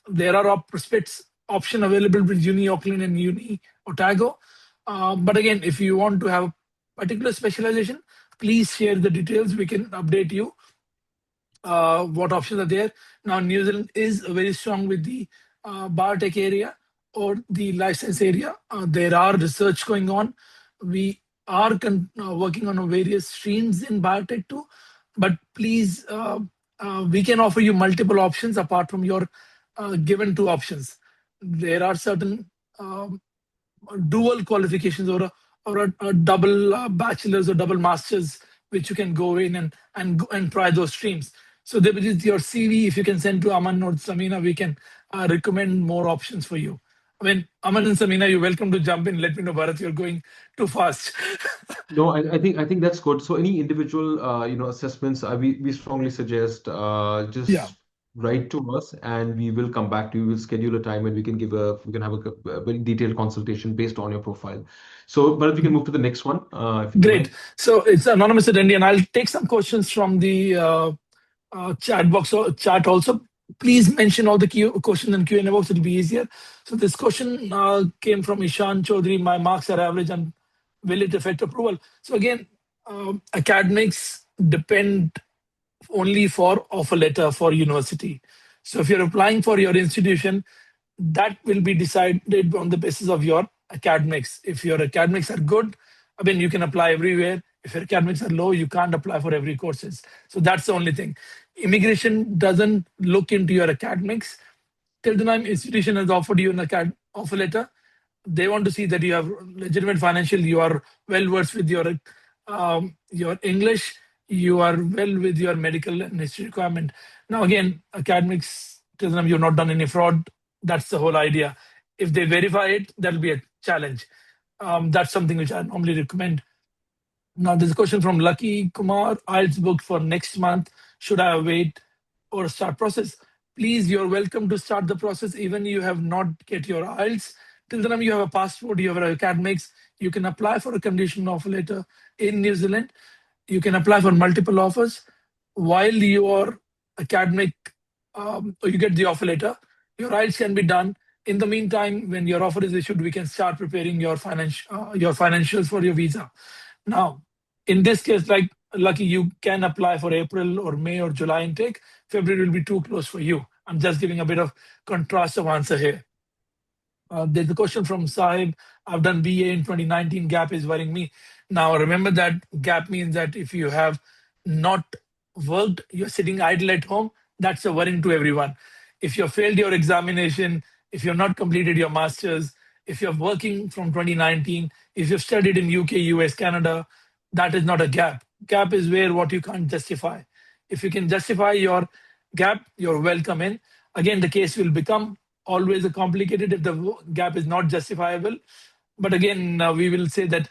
There are prospects option available with Uni Auckland and Uni Otago. But again, if you want to have a particular specialization, please share the details. We can update you what options are there. Now, New Zealand is very strong with the biotech area or the license area. There are research going on. We are working on various streams in biotech too. But please, we can offer you multiple options apart from your given two options. There are certain dual qualifications or a double bachelor's or double master's which you can go in and try those streams. So there is your CV. If you can send to Aman or Samina, we can recommend more options for you. I mean, Aman and Samina, you're welcome to jump in. Let me know, Bharat, you're going too fast. No, I think that's good. So any individual assessments, we strongly suggest Yeah, just write to us and we will come back to you. We'll schedule a time and we can have a very detailed consultation based on your profile. So, but we can move to the next one, if you don't great. mind. So it's anonymous attendee, and I'll take some questions from the chat box or chat also. Please mention all the questions in Q&A box. It'll be easier. So this question came from Ishan Chaudhary. My marks are average and will it affect approval? So again, academics depend only for offer letter for university. So if you're applying for your institution, that will be decided on the basis of your academics. If your academics are good, I mean, you can apply everywhere. If your academics are low, you can't apply for every courses. So that's the only thing. Immigration doesn't look into your academics. Till the time institution has offered you an offer letter, they want to see that you have legitimate financial, you are well versed with your English, you are well with your medical and history requirement. Now again, academics tells them you've not done any fraud. That's the whole idea. If they verify it, that'll be a challenge. That's something which I normally recommend. Now, there's a question from Lucky Kumar. IELTS booked for next month. Should I wait or start process? Please, you're welcome to start the process even you have not get your IELTS. Till the time you have a passport, you have academics, you can apply for a conditional offer letter in New Zealand. You can apply for multiple offers while your academic, or you get the offer letter. Your IELTS can be done. In the meantime, when your offer is issued, we can start preparing your financials for your visa. Now, in this case, like Lucky, you can apply for April or May or July intake. February will be too close for you. I'm just giving a bit of contrast of answer here. There's a question from Sahib. I've done BA in 2019. Gap is worrying me. Now, remember that gap means that if you have not worked, you're sitting idle at home. That's a worrying to everyone. If you failed your examination, if you've not completed your master's, if you're working from 2019, if you've studied in UK, US, Canada, that is not a gap. Gap is where what you can't justify. If you can justify your gap, you're welcome in. Again, the case will become always a complicated if the gap is not justifiable. But again, we will say that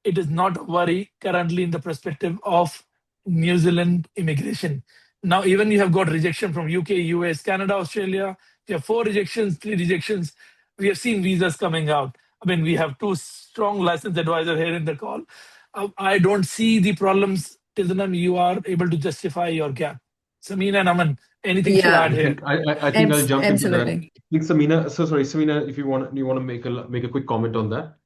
it is not a worry currently in the perspective of New Zealand immigration. Now, even you have got rejection from UK, US, Canada, Australia. You have 4 rejections, 3 rejections. We have seen visas coming out. I mean, we have 2 strong license advisors here in the call. I don't see the problems till the time you are able to justify your gap. Samina and Aman, anything to Yeah, add here? I think I'll jump into that. absolutely. I think Samina, so sorry, Samina, if you want to make a quick comment on that.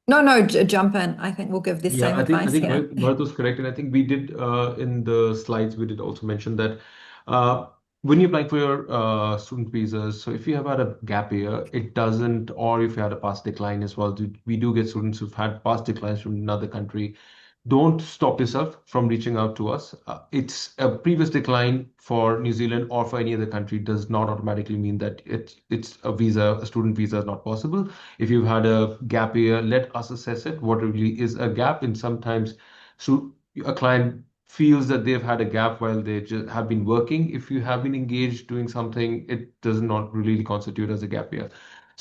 No, jump in. I think we'll give the Yeah, same I think advice here. Bharat was correct, and I think we did in the slides we did also mention that when you're applying for your student visas, so if you have had a gap year, it doesn't, or if you had a past decline as well, we do get students who've had past declines from another country. Don't stop yourself from reaching out to us. It's a previous decline for New Zealand or for any other country does not automatically mean that it's a student visa is not possible. If you've had a gap year, let us assess it. What really is a gap? And sometimes so a client feels that they've had a gap while they just have been working. If you have been engaged doing something, it does not really constitute as a gap year.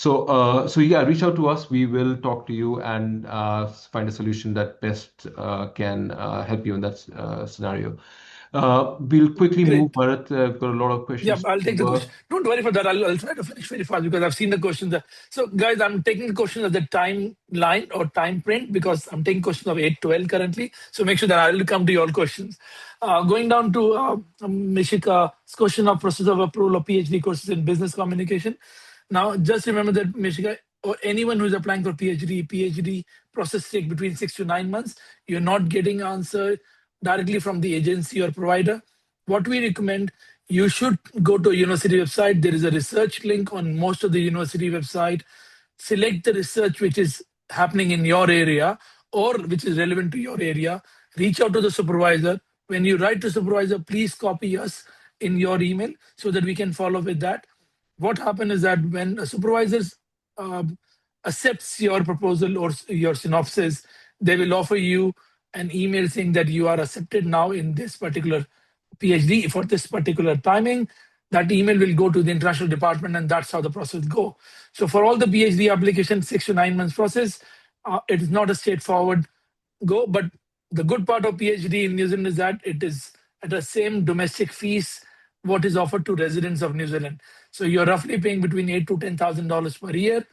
So yeah, reach out to us. We will talk to you and find a solution that best can help you in that scenario. We'll quickly move, Great. Bharat. I've got a lot of Yeah, questions. I'll take the question. Don't worry for that. I'll try to finish very fast because I've seen the questions. So, guys, I'm taking the questions as the timeline or time print because I'm taking questions of 8:12 currently. So make sure that I will come to your questions. Going down to Mishika's question of process of approval of PhD courses in business communication. Now, just remember that Mishika or anyone who is applying for PhD process take between 6 to 9 months. You're not getting answer directly from the agency or provider. What we recommend, you should go to a university website. There is a research link on most of the university website. Select the research which is happening in your area or which is relevant to your area. Reach out to the supervisor. When you write to supervisor, please copy us in your email so that we can follow with that. What happens is that when a supervisor um, accepts your proposal or your synopsis, they will offer you an email saying that you are accepted now in this particular PhD for this particular timing. That email will go to the international department, and that's how the process go. So for all the PhD application, 6 to 9 months process, it is not a straightforward go. But the good part of PhD in New Zealand is that it is at the same domestic fees what is offered to residents of New Zealand. So you're roughly paying between $8,000 to $10,000 per year.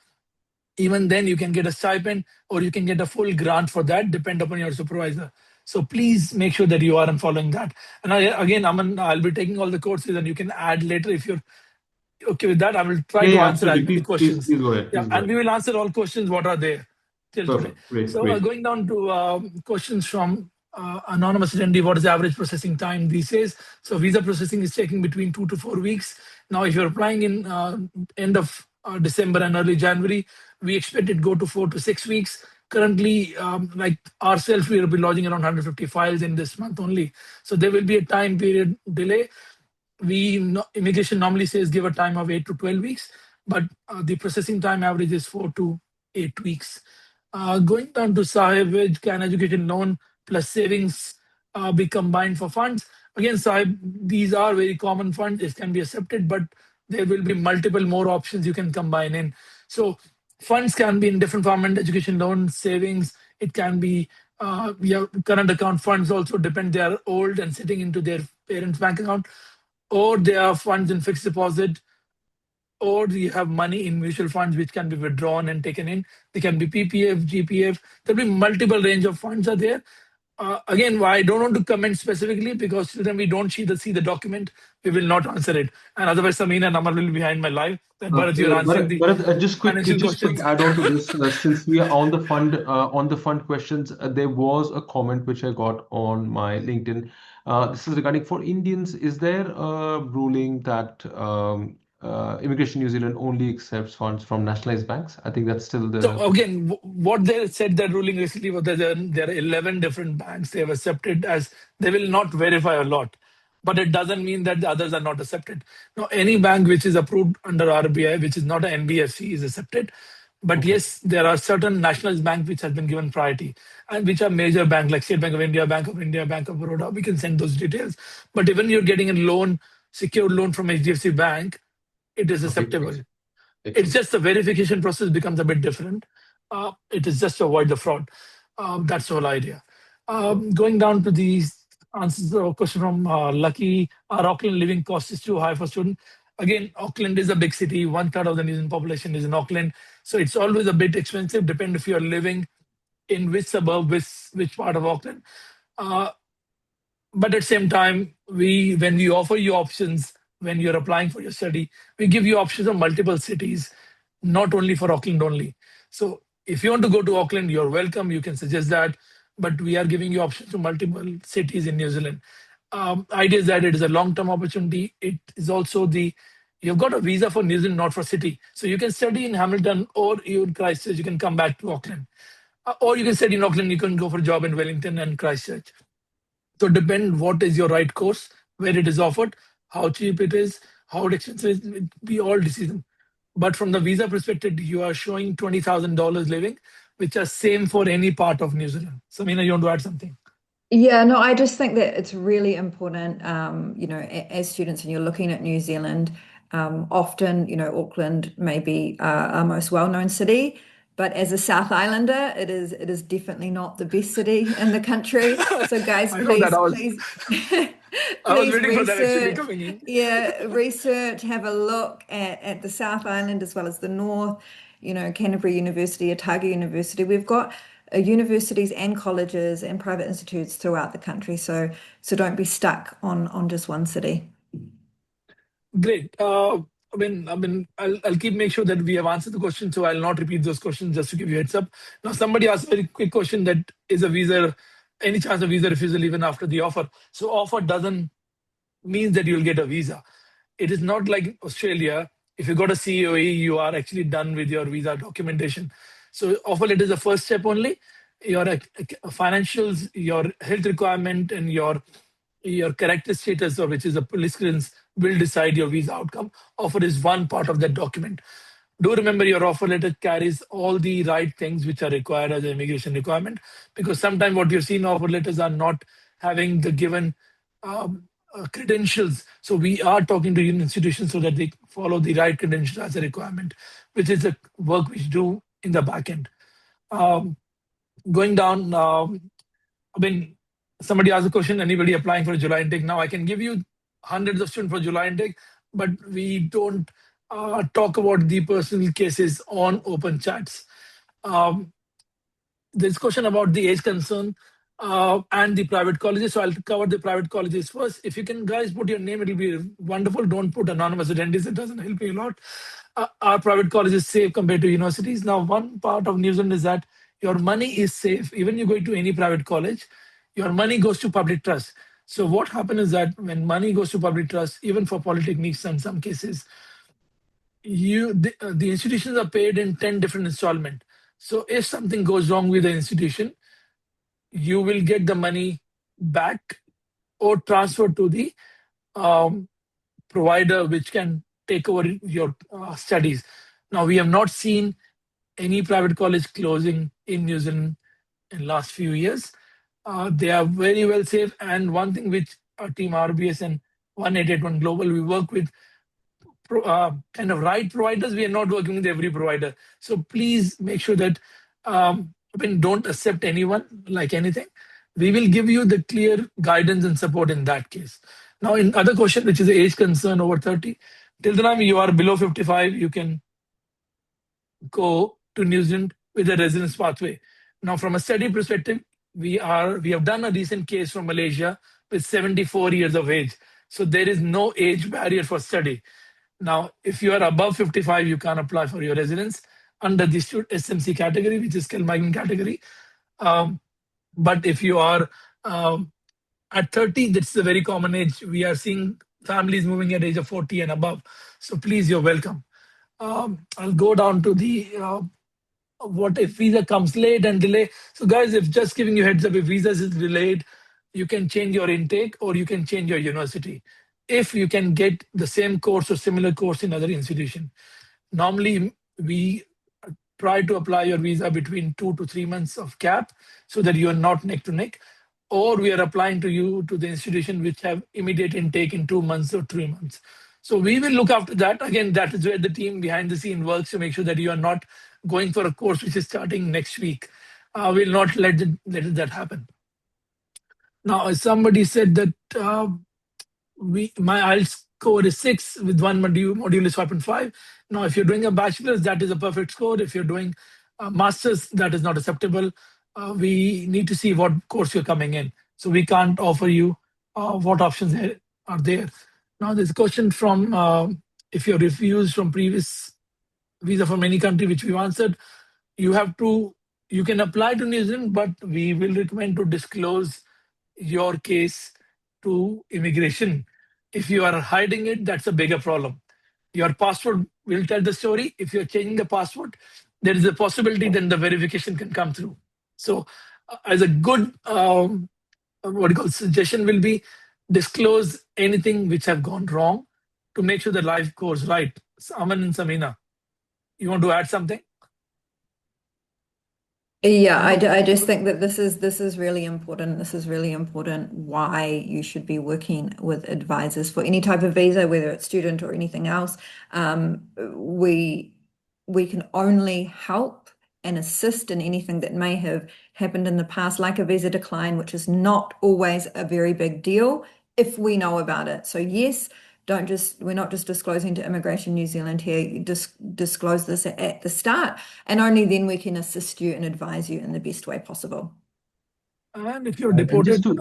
Even then, you can get a stipend or you can get a full grant for that, depend upon your supervisor. So please make sure that you are following that. And again, Aman, I'll be taking all the courses and you can add later if you're okay with that. I will try to Yeah, answer as absolutely. many questions. Please go ahead. Yeah, Please go and ahead. we will answer all questions what are there till today. Perfect. Great. So Great. going down to questions from anonymous attendee, what is the average processing time these days? So visa processing is taking between 2 to 4 weeks. Now, if you're applying in end of December and early January, we expect it go to 4 to 6 weeks. Currently, like ourselves, we will be lodging around 150 files in this month only. So there will be a time period delay. Immigration normally says give a time of 8 to 12 weeks, but the processing time average is 4 to 8 weeks. Going down to Sahib, can education loan plus savings be combined for funds? Again, Sahib, these are very common funds. It can be accepted, but there will be multiple more options you can combine in. So funds can be in different format, education loan, savings. It can be current account funds also depend. They are old and sitting into their parents' bank account, or they are funds in fixed deposit, or you have money in mutual funds which can be withdrawn and taken in. They can be PPF, GPF. There'll be multiple range of funds are there. Again, I don't want to comment specifically because till then we don't see the document, we will not answer it. And otherwise, Samina and Amar will be behind my life. That Bharat, you're answering the Just quick financial questions. add on to this. Since we are on the fund questions, there was a comment which I got on my LinkedIn. This is regarding for Indians. Is there a ruling that Immigration New Zealand only accepts funds from nationalized banks? I think that's still So the. again, what they said that ruling recently was that there are 11 different banks they have accepted as they will not verify a lot, but it doesn't mean that the others are not accepted. Now, any bank which is approved under RBI, which is not an NBFC, is accepted. But Okay. yes, there are certain nationalized banks which has been given priority and which are major banks like State Bank of India, Bank of India, Bank of Baroda. We can send those details. But even you're getting a loan, secured loan from HDFC Bank, it is Okay. acceptable. It's Excellent. just the verification process becomes a bit different. It is just to avoid the fraud. That's the whole idea. Going down to these answers, a question from Lucky, our Auckland living cost is too high for student. Again, Auckland is a big city. 1/3 of the New Zealand population is in Auckland. So it's always a bit expensive, depending if you're living in which suburb, which part of Auckland. Uh, but at the same time, when we offer you options when you're applying for your study, we give you options of multiple cities, not only for Auckland only. So if you want to go to Auckland, you're welcome. You can suggest that, but we are giving you options to multiple cities in New Zealand. Idea is that it is a long-term opportunity. It is also you've got a visa for New Zealand, not for city. So you can study in Hamilton or you in Christchurch. You can come back to Auckland, or you can study in Auckland. You can go for a job in Wellington and Christchurch. So depend what is your right course, where it is offered, how cheap it is, how expensive it will be all decision. But from the visa perspective, you are showing $20,000 living, which are same for any part of New Zealand. Samina, you want to add something? Yeah, no, I just think that it's really important, as students and you're looking at New Zealand, Often, Auckland may be our most well-known city, but as a South Islander, it is definitely not the best city in the country. So guys, I know that please I was please waiting for that actually research. coming in. Yeah, research, have a look at the South Island as well as the North, Canterbury University, Otago University. We've got universities and colleges and private institutes throughout the country. So don't be stuck on just one city. Great. I'll keep make sure that we have answered the question, so I'll not repeat those questions just to give you a heads up. Now, somebody asked a very quick question that is a visa, any chance of visa refusal even after the offer? So offer doesn't mean that you'll get a visa. It is not like Australia. If you got a COE, you are actually done with your visa documentation. So offer letter is the first step only. Your financials, your health requirement, and your character status, or which is a police clearance, will decide your visa outcome. Offer is one part of that document. Do remember your offer letter carries all the right things which are required as an immigration requirement, because sometimes what you've seen offer letters are not having the given credentials. So we are talking to institutions so that they follow the right credentials as a requirement, which is the work we do in the back end. Going down, somebody asked a question, anybody applying for a July intake? Now I can give you hundreds of students for July intake, but we don't talk about the personal cases on open chats. There's question about the age concern and the private colleges. So I'll cover the private colleges first. If you can guys put your name, it'll be wonderful. Don't put anonymous attendees. It doesn't help me a lot. Our private colleges safe compared to universities. Now, one part of New Zealand is that your money is safe. Even you go to any private college, your money goes to public trust. So what happens is that when money goes to public trust, even for polytechnics in some cases, the institutions are paid in 10 different installments. So if something goes wrong with the institution, you will get the money back or transfer to the provider which can take over your studies. Now, we have not seen any private college closing in New Zealand in last few years. They are very well safe. And one thing which our team RBS and 1881 Global, we work with kind of right providers. We are not working with every provider. So please make sure that don't accept anyone like anything. We will give you the clear guidance and support in that case. Now, in other question, which is the age concern over 30, till the time you are below 55, you can go to New Zealand with a residence pathway. Now, from a study perspective, we have done a recent case from Malaysia with 74 years of age. So there is no age barrier for study. Now, if you are above 55, you can't apply for your residence under the SMC category, which is skilled migrant category. But if you are at 30, that's a very common age. We are seeing families moving at age of 40 and above. So please, you're welcome. I'll go down to the what if visa comes late and delay. So guys, if just giving you heads up, if visa is delayed, you can change your intake or you can change your university if you can get the same course or similar course in other institution. Normally, we try to apply your visa between 2 to 3 months of gap so that you are not neck to neck, or we are applying to you to the institution which have immediate intake in 2 months or 3 months. So we will look after that. Again, that is where the team behind the scene works to make sure that you are not going for a course which is starting next week. We'll not let that happen. Now, somebody said that my IELTS score is 6 with one module is 5.5. Now, if you're doing a bachelor's, that is a perfect score. If you're doing a master's, that is not acceptable. We need to see what course you're coming in. So we can't offer you what options are there. Now, there's a question from if you're refused from previous visa from any country, which we've answered, you can apply to New Zealand, but we will recommend to disclose your case to immigration. If you are hiding it, that's a bigger problem. Your passport will tell the story. If you're changing the passport, there is a possibility then the verification can come through. So as a good suggestion will be disclose anything which have gone wrong to make sure the life goes right. Aman and Samina, you want to add something? Yeah, I just think that this is really important. This is really important why you should be working with advisors for any type of visa, whether it's student or anything else. We can only help and assist in anything that may have happened in the past, like a visa decline, which is not always a very big deal if we know about it. So yes, we're not just disclosing to Immigration New Zealand here. You disclose this at the start, and only then we can assist you and advise you in the best way possible. And if you're And deported, it'll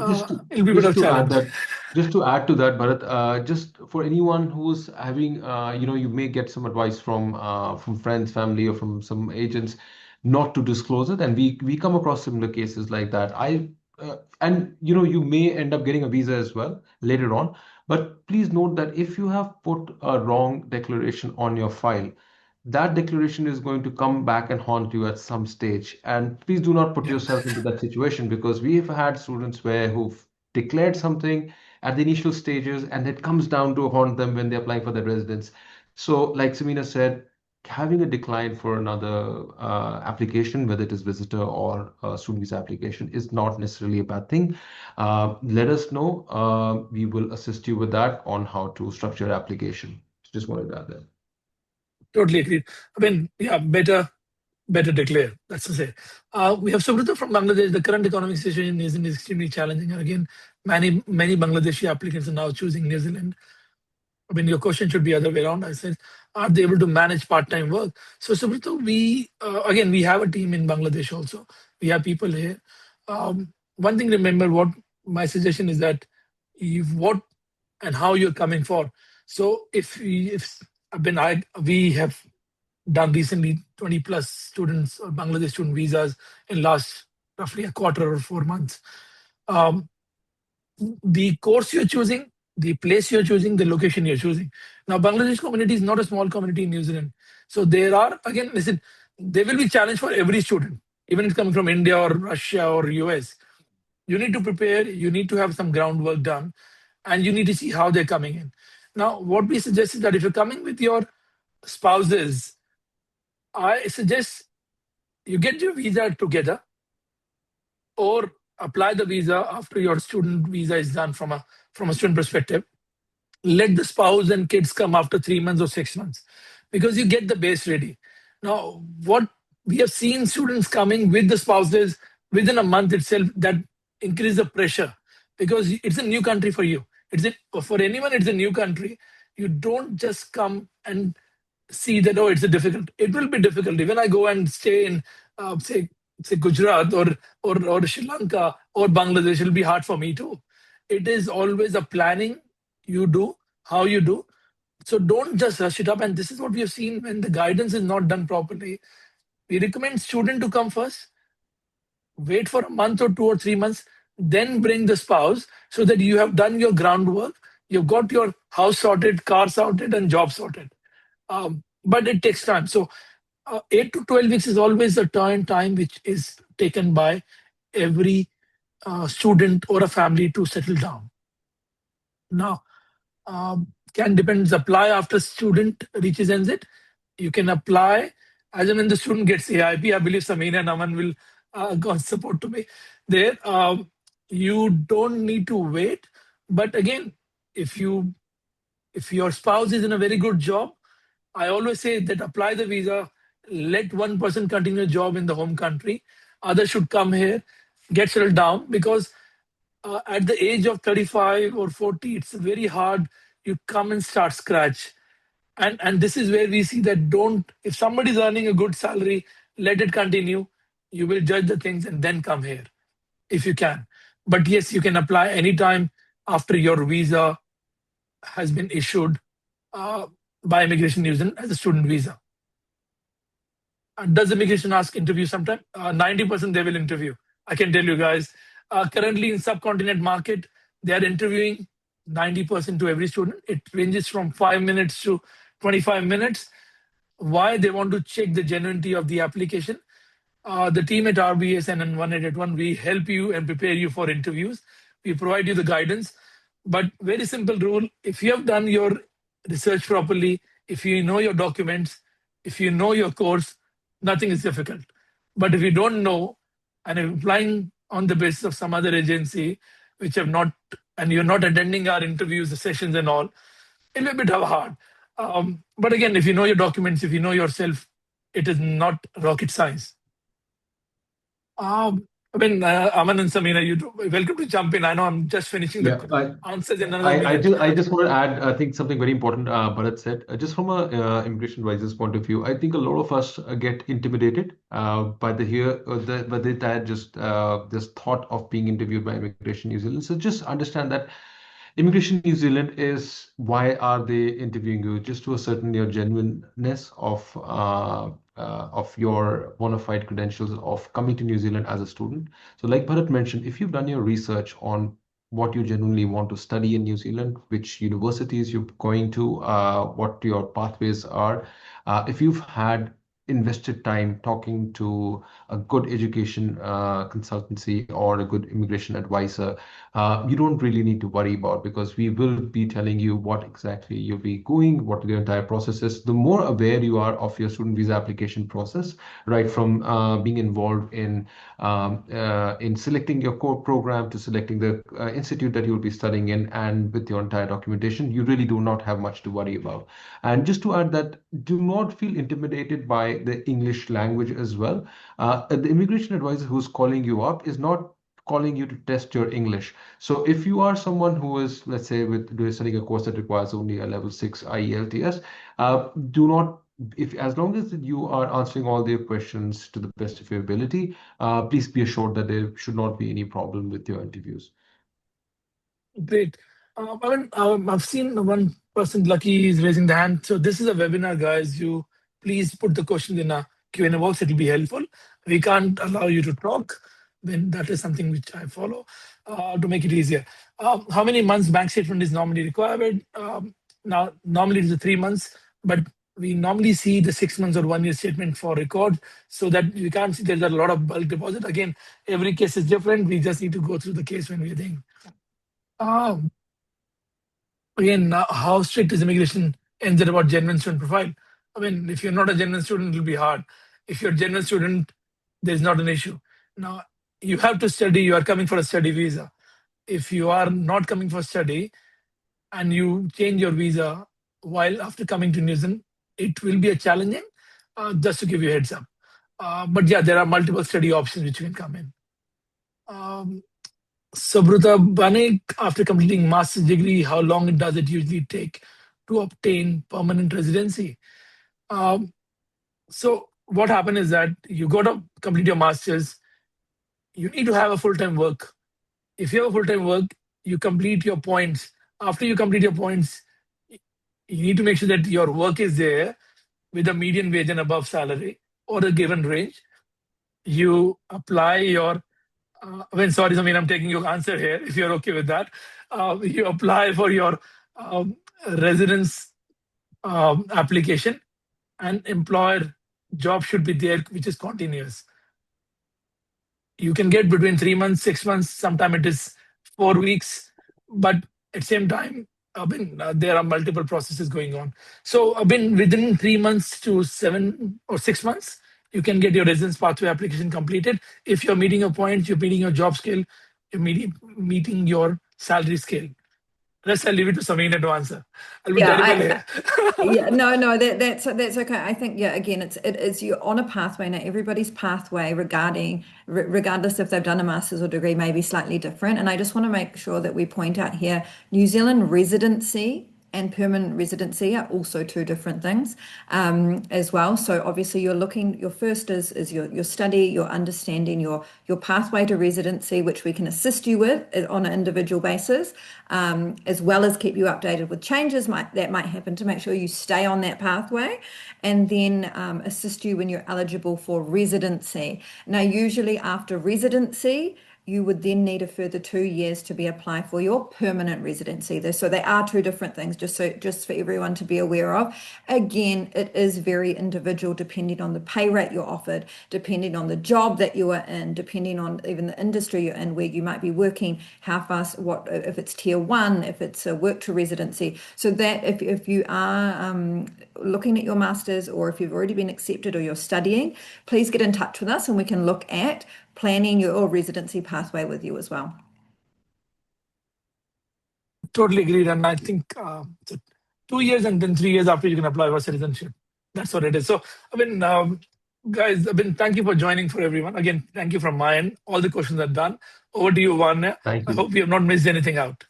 be a bit of challenge. Just to add to that, Bharat, just for anyone who's having, you may get some advice from friends, family, or from some agents, not to disclose it, and we come across similar cases like that. And you may end up getting a visa as well later on, but please note that if you have put a wrong declaration on your file, that declaration is going to come back and haunt you at some stage. And please do not put yourself into that situation, because we've had students who've declared something at the initial stages and it comes down to haunt them when they're applying for their residence. So, like Samina said, having a decline for another application, whether it is visitor or student visa application, is not necessarily a bad thing. Let us know. We will assist you with that on how to structure application. Just wanted to add that. Totally agreed. I mean, yeah, better declare. That's to say. We have Subrata from Bangladesh. The current economic situation is extremely challenging. And again, many Bangladeshi applicants are now choosing New Zealand. I mean, your question should be other way around. I said, are they able to manage part-time work? So, Subrata, we have a team in Bangladesh also. We have people here. One thing, remember, what my suggestion is that what and how you're coming for. So, we have done recently 20 plus students or Bangladesh student visas in last roughly a quarter or 4 months. The course you're choosing, the place you're choosing, the location you're choosing. Now, Bangladesh community is not a small community in New Zealand. So there are, again, listen, there will be challenge for every student, even if it's coming from India or Russia or US. You need to prepare, you need to have some groundwork done, and you need to see how they're coming in. Now, what we suggest is that if you're coming with your spouses, I suggest you get your visa together or apply the visa after your student visa is done from a student perspective. Let the spouse and kids come after 3 months or 6 months, because you get the base ready. Now, what we have seen students coming with the spouses within a month itself, that increase the pressure, because it's a new country for you. For anyone, it's a new country. You don't just come and see that, oh, it will be difficult. Even I go and stay in say Gujarat or Sri Lanka or Bangladesh, it'll be hard for me too. It is always a planning you do, how you do. So don't just rush it up. And this is what we have seen when the guidance is not done properly. We recommend student to come first, wait for a month or 2 or 3 months, then bring the spouse, so that you have done your groundwork. You've got your house sorted, car sorted, and job sorted. But it takes time. So 8 to 12 weeks is always the time which is taken by every student or a family to settle down. Now, can depends. Apply after student reaches NZ. You can apply as and when the student gets AIP. I believe Samina and Aman will go support to me there. You don't need to wait. But again, if your spouse is in a very good job, I always say that apply the visa, let one person continue a job in the home country, others should come here, get settled down, because at the age of 35 or 40, it's very hard. You come and start scratch. And this is where we see that if somebody's earning a good salary, let it continue. You will judge the things and then come here if you can. But yes, you can apply anytime after your visa has been issued by Immigration New Zealand as a student visa. Does immigration ask interview sometime? 90% they will interview. I can tell you guys. Currently in subcontinent market, they are interviewing 90% to every student. It ranges from 5 minutes to 25 minutes. Why? They want to check the genuinity of the application. The team at RBS and 1881, we help you and prepare you for interviews. We provide you the guidance. But very simple rule, if you have done your research properly, if you know your documents, if you know your course, nothing is difficult. But if you don't know and you're applying on the basis of some other agency, which have not, and you're not attending our interviews, the sessions and all, it'll be a bit of hard. But again, if you know your documents, if you know yourself, it is not rocket science. Aman and Samina, you're welcome to jump in. I know I'm just finishing the answers in another minute. I just want to add, I think something very important Bharat said. Just from a immigration advisor's point of view, I think a lot of us get intimidated by the entire just this thought of being interviewed by Immigration New Zealand. So just understand that Immigration New Zealand is, why are they interviewing you? Just to ascertain your genuineness of your bona fide credentials of coming to New Zealand as a student. So like Bharat mentioned, if you've done your research on what you genuinely want to study in New Zealand, which universities you're going to, what your pathways are, if you've had invested time talking to a good education consultancy or a good immigration advisor, you don't really need to worry about, because we will be telling you what exactly you'll be going, what the entire process is. The more aware you are of your student visa application process, right from being involved in selecting your core program to selecting the institute that you'll be studying in, and with your entire documentation, you really do not have much to worry about. And just to add that, do not feel intimidated by the English language as well. The immigration advisor who's calling you up is not calling you to test your English. So if you are someone who is, let's say, studying a course that requires only a level 6 IELTS, do not, if as long as you are answering all their questions to the best of your ability, please be assured that there should not be any problem with your interviews. Great. I've seen one person, Lucky, is raising the hand. So this is a webinar, guys. You please put the questions in a Q&A box. It will be helpful. We can't allow you to talk. Then that is something which I follow to make it easier. How many months bank statement is normally required? Now, normally it's 3 months, but we normally see the 6 months or 1 year statement for record, so that you can't see there's a lot of bulk deposit. Again, every case is different. We just need to go through the case when we're doing. Again, how strict is immigration ends at about genuine student profile? I mean, if you're not a genuine student, it'll be hard. If you're a genuine student, there's not an issue. Now, you have to study, you are coming for a study visa. If you are not coming for study and you change your visa while after coming to New Zealand, it will be a challenging, just to give you a heads up. But yeah, there are multiple study options which you can come in. Subruta Banik, after completing master's degree, how long does it usually take to obtain permanent residency? So what happened is that you got to complete your master's. You need to have a full-time work. If you have a full-time work, you complete your points. After you complete your points, you need to make sure that your work is there with a median wage and above salary or a given range. You apply your sorry, Samir, I'm taking your answer here, if you're okay with that. You apply for your residence application, and employer job should be there, which is continuous. You can get between 3 months, 6 months, sometimes it is 4 weeks, but at the same time, there are multiple processes going on. So within 3 months to 7 or 6 months, you can get your residence pathway application completed. If you're meeting your points, you're meeting your job scale, you're meeting your salary scale. Rest I'll leave it to Samina to answer. I'll be terrible here. No, that's okay. I think, again, it is you're on a pathway now. Everybody's pathway regardless if they've done a master's or degree may be slightly different. And I just want to make sure that we point out here, New Zealand residency and permanent residency are also two different things as well. So obviously your first is your study, your understanding, your pathway to residency, which we can assist you with on an individual basis, as well as keep you updated with changes that might happen to make sure you stay on that pathway, and then assist you when you're eligible for residency. Now, usually after residency, you would then need a further 2 years to be applied for your permanent residency. So they are two different things, just for everyone to be aware of. Again, it is very individual, depending on the pay rate you're offered, depending on the job that you are in, depending on even the industry you're in, where you might be working, how fast, what if it's tier 1, if it's a work to residency. So that if you are looking at your masters, or if you've already been accepted or you're studying, please get in touch with us and we can look at planning your residency pathway with you as well. Totally agreed. And I think 2 years and then 3 years after you can apply for citizenship. That's what it is. So, guys, thank you for joining for everyone. Again, thank you from my end. All the questions are done. Over to you, Vanya. Thank I you. hope we have not missed anything out.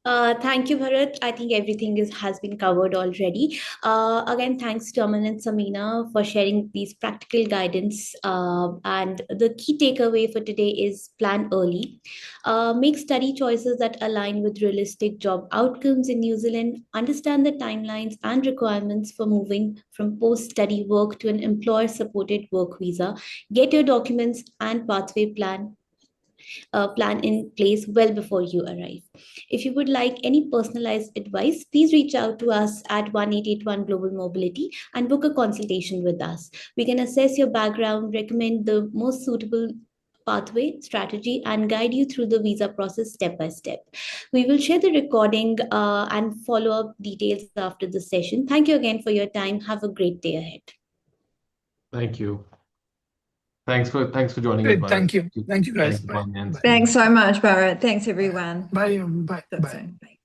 Thank you, Bharat. I think everything has been covered already. Again, thanks to Aman and Samina for sharing these practical guidance. And the key takeaway for today is plan early. Make study choices that align with realistic job outcomes in New Zealand. Understand the timelines and requirements for moving from post-study work to an employer-supported work visa. Get your documents and pathway plan in place well before you arrive. If you would like any personalized advice, please reach out to us at 1881 Global Mobility and book a consultation with us. We can assess your background, recommend the most suitable pathway strategy, and guide you through the visa process step by step. We will share the recording and follow-up details after the session. Thank you again for your time. Have a great day ahead. Thank you. Thanks for joining us, Great. Bharat. Thank you. Thank you, guys. Thank you, Bye. Vanya. Bye. Thanks so much, Bharat. Thanks, everyone. Bye. Bye. That's Bye. it. Bye.